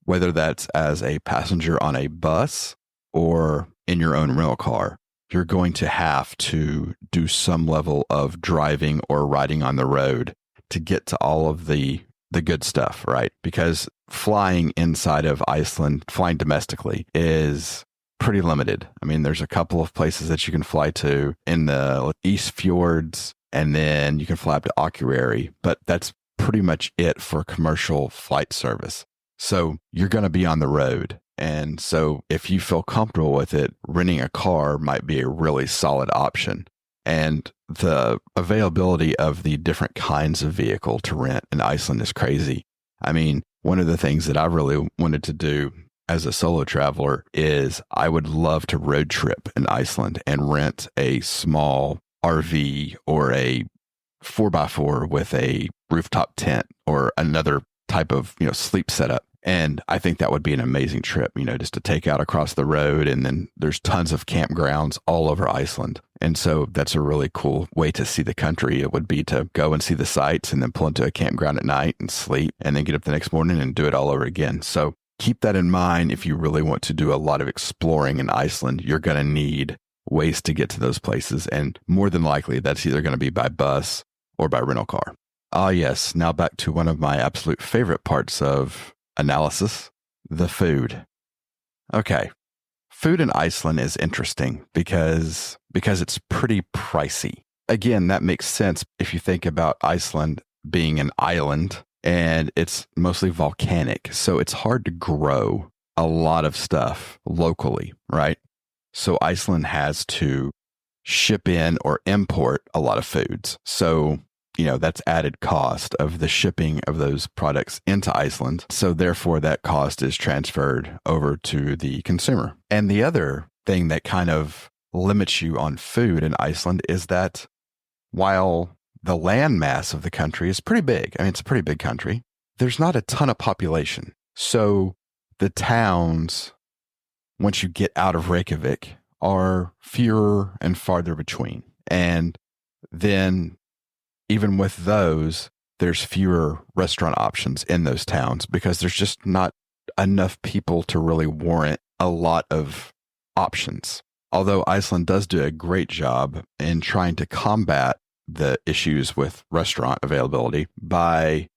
whether that's as a passenger on a bus or in your own rental car. You're going to have to do some level of driving or riding on the road to get to all of the good stuff, right? Because flying inside of Iceland, flying domestically, is pretty limited. I mean, there's a couple of places that you can fly to in the East Fjords, and then you can fly up to Akureyri, but that's pretty much it for commercial flight service. So you're going to be on the road. And so if you feel comfortable with it, renting a car might be a really solid option. And the availability of the different kinds of vehicle to rent in Iceland is crazy. I mean, one of the things that I really wanted to do as a solo traveler is I would love to road trip in Iceland and rent a small RV or a 4x4 with a rooftop tent or another type of, sleep setup. And I think that would be an amazing trip, just to take out across the road. And then there's tons of campgrounds all over Iceland. And so that's a really cool way to see the country. It would be to go and see the sights and then pull into a campground at night and sleep and then get up the next morning and do it all over again. So keep that in mind. If you really want to do a lot of exploring in Iceland, you're going to need ways to get to those places. And more than likely, that's either going to be by bus or by rental car. Ah, yes. Now back to one of my absolute favorite parts of analysis, the food. Okay. Food in Iceland is interesting because it's pretty pricey. Again, that makes sense if you think about Iceland being an island and it's mostly volcanic. So it's hard to grow a lot of stuff locally, right? So Iceland has to ship in or import a lot of foods. So that's added cost of the shipping of those products into Iceland. So therefore, that cost is transferred over to the consumer. And the other thing that kind of limits you on food in Iceland is that while the land mass of the country is pretty big, I mean, it's a pretty big country, there's not a ton of population. So the towns, once you get out of Reykjavik, are fewer and farther between. And then even with those, there's fewer restaurant options in those towns because there's just not enough people to really warrant a lot of options. Although Iceland does do a great job in trying to combat the issues with restaurant availability by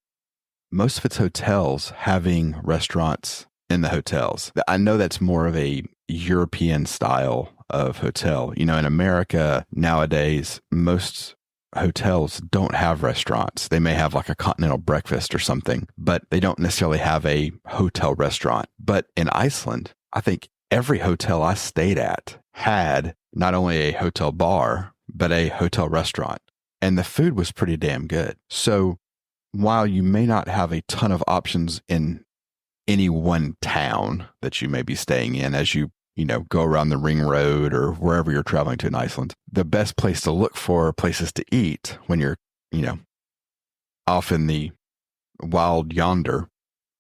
most of its hotels having restaurants in the hotels. I know that's more of a European style of hotel. In America nowadays, most hotels don't have restaurants. They may have like a continental breakfast or something, but they don't necessarily have a hotel restaurant. But in Iceland, I think every hotel I stayed at had not only a hotel bar, but a hotel restaurant. And the food was pretty damn good. So while you may not have a ton of options in any one town that you may be staying in as you go around the ring road or wherever you're traveling to in Iceland, the best place to look for places to eat when you're, off in the wild yonder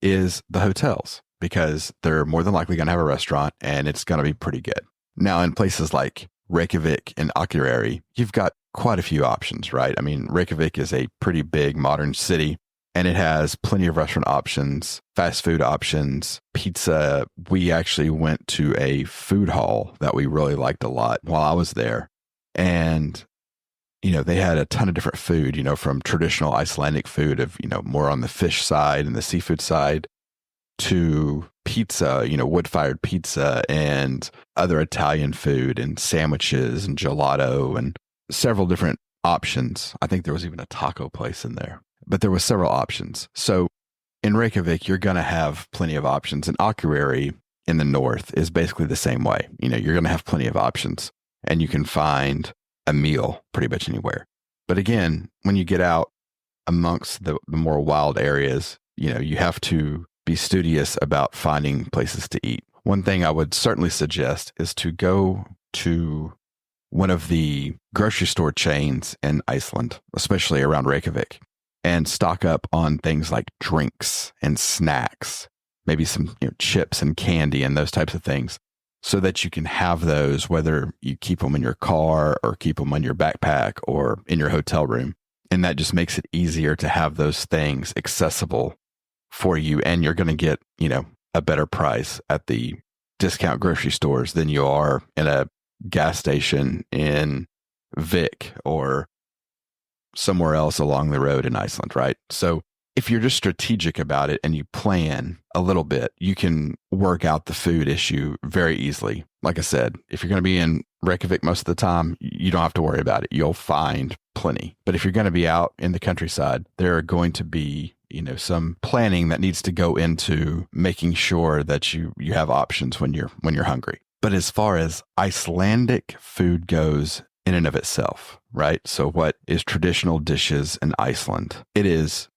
is the hotels, because they're more than likely going to have a restaurant and it's going to be pretty good. Now, in places like Reykjavik and Akureyri, you've got quite a few options, right? I mean, Reykjavik is a pretty big modern city, and it has plenty of restaurant options, fast food options, pizza. We actually went to a food hall that we really liked a lot while I was there. And, they had a ton of different food, from traditional Icelandic food of, more on the fish side and the seafood side to pizza, wood-fired pizza and other Italian food and sandwiches and gelato and several different options. I think there was even a taco place in there. But there were several options. So in Reykjavik, you're going to have plenty of options. And Akureyri in the north is basically the same way. You're going to have plenty of options and you can find a meal pretty much anywhere. But again, when you get out amongst the more wild areas, you have to be studious about finding places to eat. One thing I would certainly suggest is to go to one of the grocery store chains in Iceland, especially around Reykjavik, and stock up on things like drinks and snacks, maybe some chips and candy and those types of things, so that you can have those, whether you keep them in your car or keep them on your backpack or in your hotel room. And that just makes it easier to have those things accessible for you. And you're going to get, a better price at the discount grocery stores than you are in a gas station in Vik or somewhere else along the road in Iceland, right? So if you're just strategic about it and you plan a little bit, you can work out the food issue very easily. Like I said, if you're going to be in Reykjavik most of the time, you don't have to worry about it. You'll find plenty. But if you're going to be out in the countryside, there are going to be, some planning that needs to go into making sure that you have options when you're hungry. But as far as Icelandic food goes in and of itself, right? So what is traditional dishes in Iceland? It is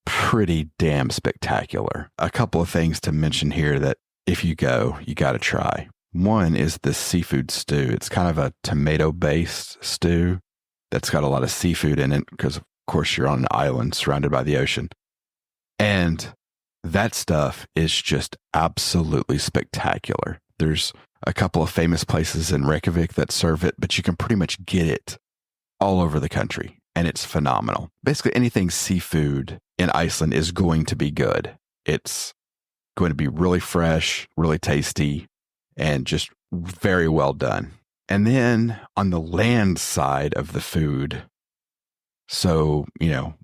pretty damn spectacular. A couple of things to mention here that if you go, you got to try. One is the seafood stew. It's kind of a tomato-based stew that's got a lot of seafood in it because, of course, you're on an island surrounded by the ocean. And that stuff is just absolutely spectacular. There's a couple of famous places in Reykjavik that serve it, but you can pretty much get it all over the country, and it's phenomenal. Basically, anything seafood in Iceland is going to be good. It's going to be really fresh, really tasty, and just very well done. And then on the land side of the food, so,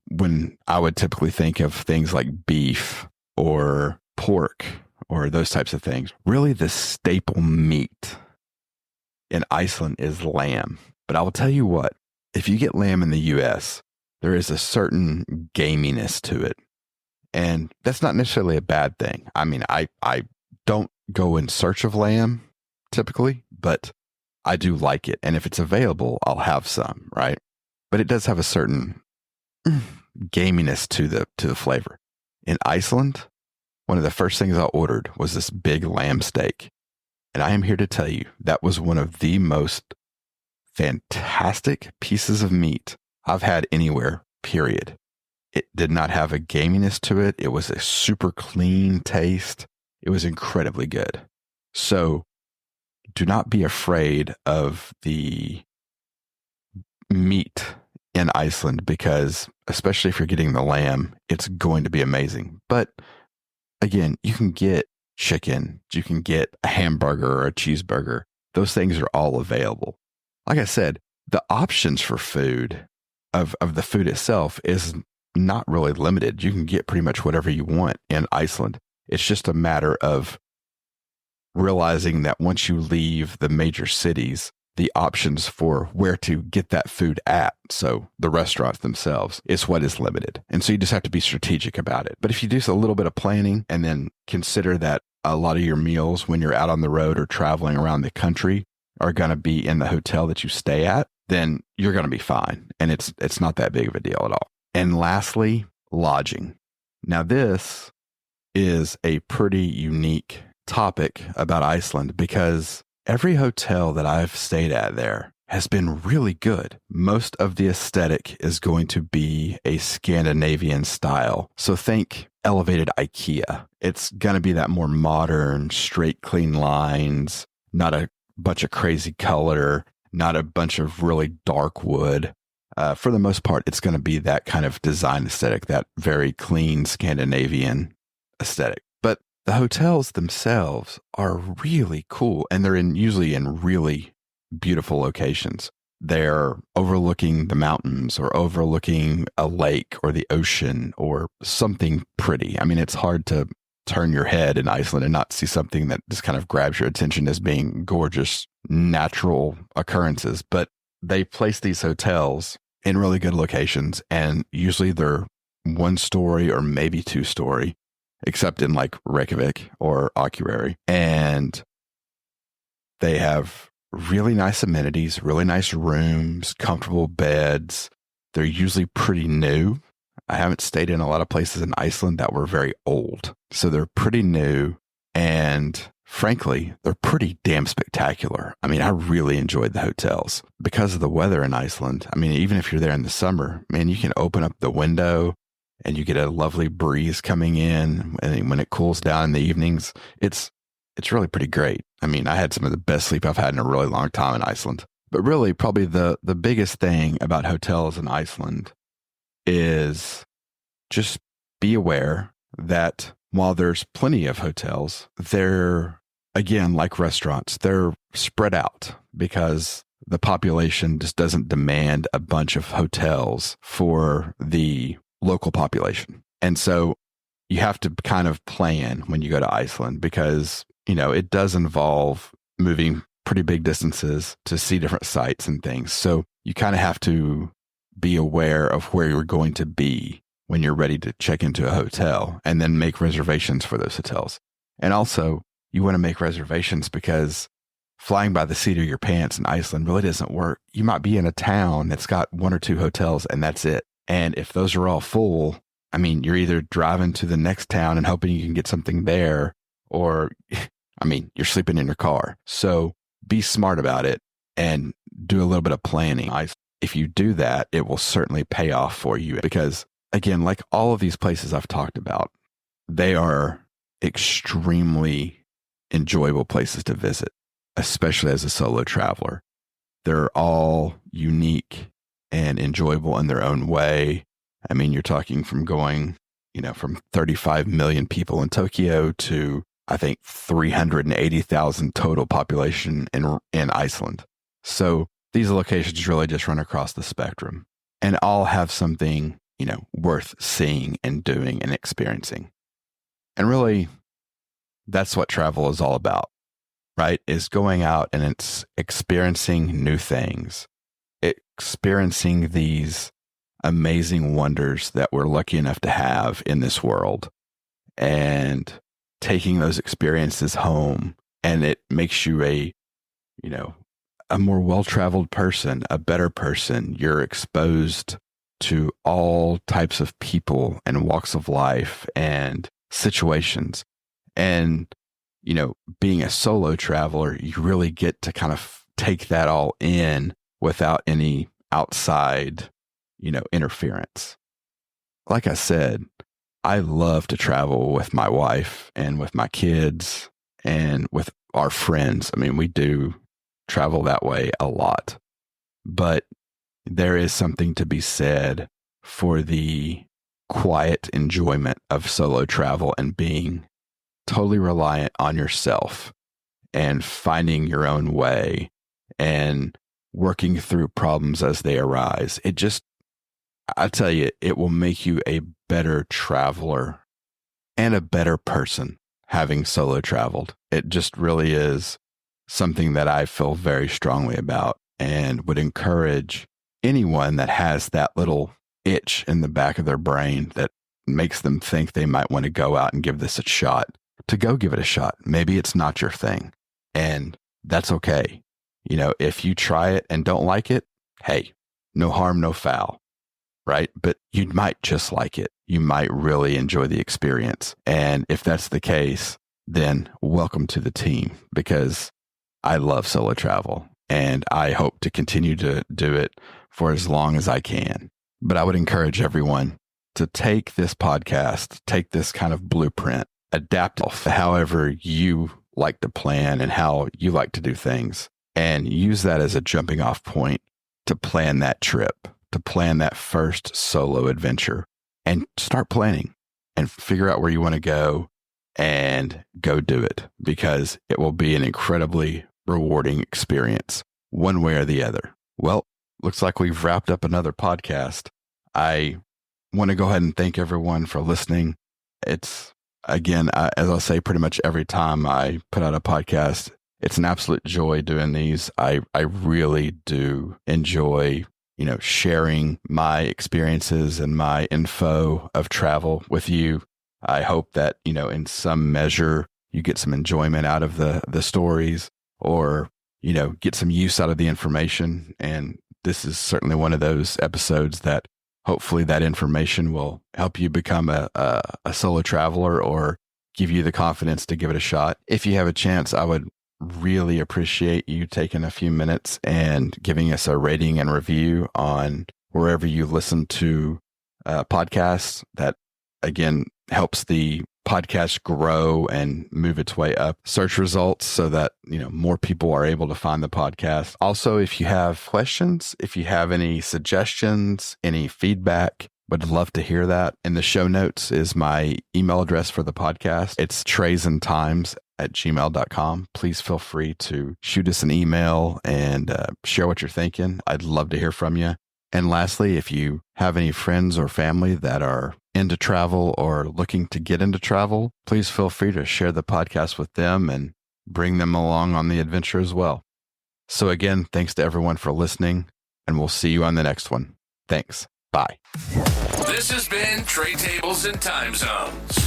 when I would typically think of things like beef or pork or those types of things, really the staple meat in Iceland is lamb. But I will tell you what, if you get lamb in the US, there is a certain gaminess to it. And that's not necessarily a bad thing. I mean, I don't go in search of lamb typically, but I do like it. And if it's available, I'll have some, right? But it does have a certain gaminess to the flavor. In Iceland, one of the first things I ordered was this big lamb steak. And I am here to tell you that was one of the most fantastic pieces of meat I've had anywhere, period. It did not have a gaminess to it. It was a super clean taste. It was incredibly good. So do not be afraid of the meat in Iceland, because especially if you're getting the lamb, it's going to be amazing. But again, you can get chicken, you can get a hamburger or a cheeseburger. Those things are all available. Like I said, the options for food of the food itself is not really limited. You can get pretty much whatever you want in Iceland. It's just a matter of realizing that once you leave the major cities, the options for where to get that food at, so the restaurants themselves, is what is limited. And so you just have to be strategic about it. But if you do a little bit of planning and then consider that a lot of your meals when you're out on the road or traveling around the country are going to be in the hotel that you stay at, then you're going to be fine. And it's not that big of a deal at all. And lastly, lodging. Now, this is a pretty unique topic about Iceland, because every hotel that I've stayed at there has been really good. Most of the aesthetic is going to be a Scandinavian style. So think elevated IKEA. It's going to be that more modern, straight, clean lines, not a bunch of crazy color, not a bunch of really dark wood. For the most part, it's going to be that kind of design aesthetic, that very clean Scandinavian aesthetic. But the hotels themselves are really cool, and they're usually in really beautiful locations. They're overlooking the mountains or overlooking a lake or the ocean or something pretty. I mean, it's hard to turn your head in Iceland and not see something that just kind of grabs your attention as being gorgeous natural occurrences. But they place these hotels in really good locations, and usually they're 1-story or maybe 2-story, except in like Reykjavik or Akureyri. And they have really nice amenities, really nice rooms, comfortable beds. They're usually pretty new. I haven't stayed in a lot of places in Iceland that were very old. So they're pretty new, and frankly, they're pretty damn spectacular. I mean, I really enjoyed the hotels because of the weather in Iceland. I mean, even if you're there in the summer, man, you can open up the window and you get a lovely breeze coming in. And when it cools down in the evenings, it's really pretty great. I mean, I had some of the best sleep I've had in a really long time in Iceland. But really, probably the biggest thing about hotels in Iceland is just be aware that while there's plenty of hotels, they're, again, like restaurants, they're spread out because the population just doesn't demand a bunch of hotels for the local population. And so you have to kind of plan when you go to Iceland, because, you know, it does involve moving pretty big distances to see different sites and things. So you kind of have to be aware of where you're going to be when you're ready to check into a hotel, and then make reservations for those hotels. And also, you want to make reservations because flying by the seat of your pants in Iceland really doesn't work. You might be in a town that's got 1 or 2 hotels, and that's it. And if those are all full, I mean, you're either driving to the next town and hoping you can get something there, or, I mean, you're sleeping in your car. So be smart about it and do a little bit of planning. If you do that, it will certainly pay off for you, because, again, like all of these places I've talked about, they are extremely enjoyable places to visit, especially as a solo traveler. They're all unique and enjoyable in their own way. I mean, you're talking from going, from 35 million people in Tokyo to, I think, 380,000 total population in Iceland. So these locations really just run across the spectrum and all have something, worth seeing and doing and experiencing. And really, that's what travel is all about, right? Is going out and it's experiencing new things, experiencing these amazing wonders that we're lucky enough to have in this world, and taking those experiences home. And it makes you a more well-traveled person, a better person. You're exposed to all types of people and walks of life and situations. And, being a solo traveler, you really get to kind of take that all in without any outside, interference. Like I said, I love to travel with my wife and with my kids and with our friends. I mean, we do travel that way a lot, but there is something to be said for the quiet enjoyment of solo travel and being totally reliant on yourself and finding your own way and working through problems as they arise. I tell you, it will make you a better traveler and a better person having solo traveled. It just really is something that I feel very strongly about and would encourage anyone that has that little itch in the back of their brain that makes them think they might want to go out and give this a shot, to go give it a shot. Maybe it's not your thing, and that's okay. You know, if you try it and don't like it, hey, no harm, no foul, right? But you might just like it. You might really enjoy the experience. And if that's the case, then welcome to the team, because I love solo travel and I hope to continue to do it for as long as I can. But I would encourage everyone to take this podcast, take this kind of blueprint, adapt it however you like to plan and how you like to do things, and use that as a jumping off point to plan that trip, to plan that first solo adventure, and start planning and figure out where you want to go and go do it, because it will be an incredibly rewarding experience one way or the other. Well, looks like we've wrapped up another podcast. I want to go ahead and thank everyone for listening. It's, again, as I say pretty much every time I put out a podcast, it's an absolute joy doing these. I really do enjoy, sharing my experiences and my info of travel with you. I hope that, in some measure, you get some enjoyment out of the stories, or, get some use out of the information. And this is certainly one of those episodes that hopefully that information will help you become a solo traveler or give you the confidence to give it a shot. If you have a chance, I would really appreciate you taking a few minutes and giving us a rating and review on wherever you listen to podcasts. That, again, helps the podcast grow and move its way up search results so that, more people are able to find the podcast. Also, if you have questions, if you have any suggestions, any feedback, would love to hear that. In the show notes is my email address for the podcast. It's traysandtimes@gmail.com. Please feel free to shoot us an email and share what you're thinking. I'd love to hear from you. And lastly, if you have any friends or family that are into travel or looking to get into travel, please feel free to share the podcast with them and bring them along on the adventure as well. So again, thanks to everyone for listening, and we'll see you on the next one. Thanks. Bye. This has been Tray Tables and Time Zones.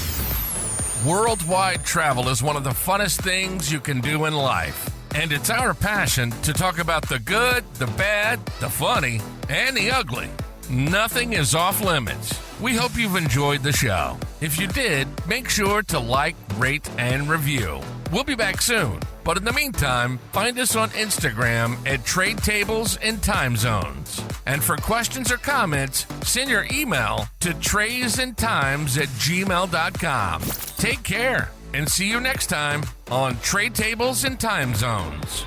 Worldwide travel is one of the funnest things you can do in life. And it's our passion to talk about the good, the bad, the funny, and the ugly. Nothing is off limits. We hope you've enjoyed the show. If you did, make sure to like, rate, and review. We'll be back soon. But in the meantime, find us on Instagram at Trade Tables and Time Zones. And for questions or comments, send your email to traysandtimes@gmail.com. Take care and see you next time on Trade Tables and Time Zones.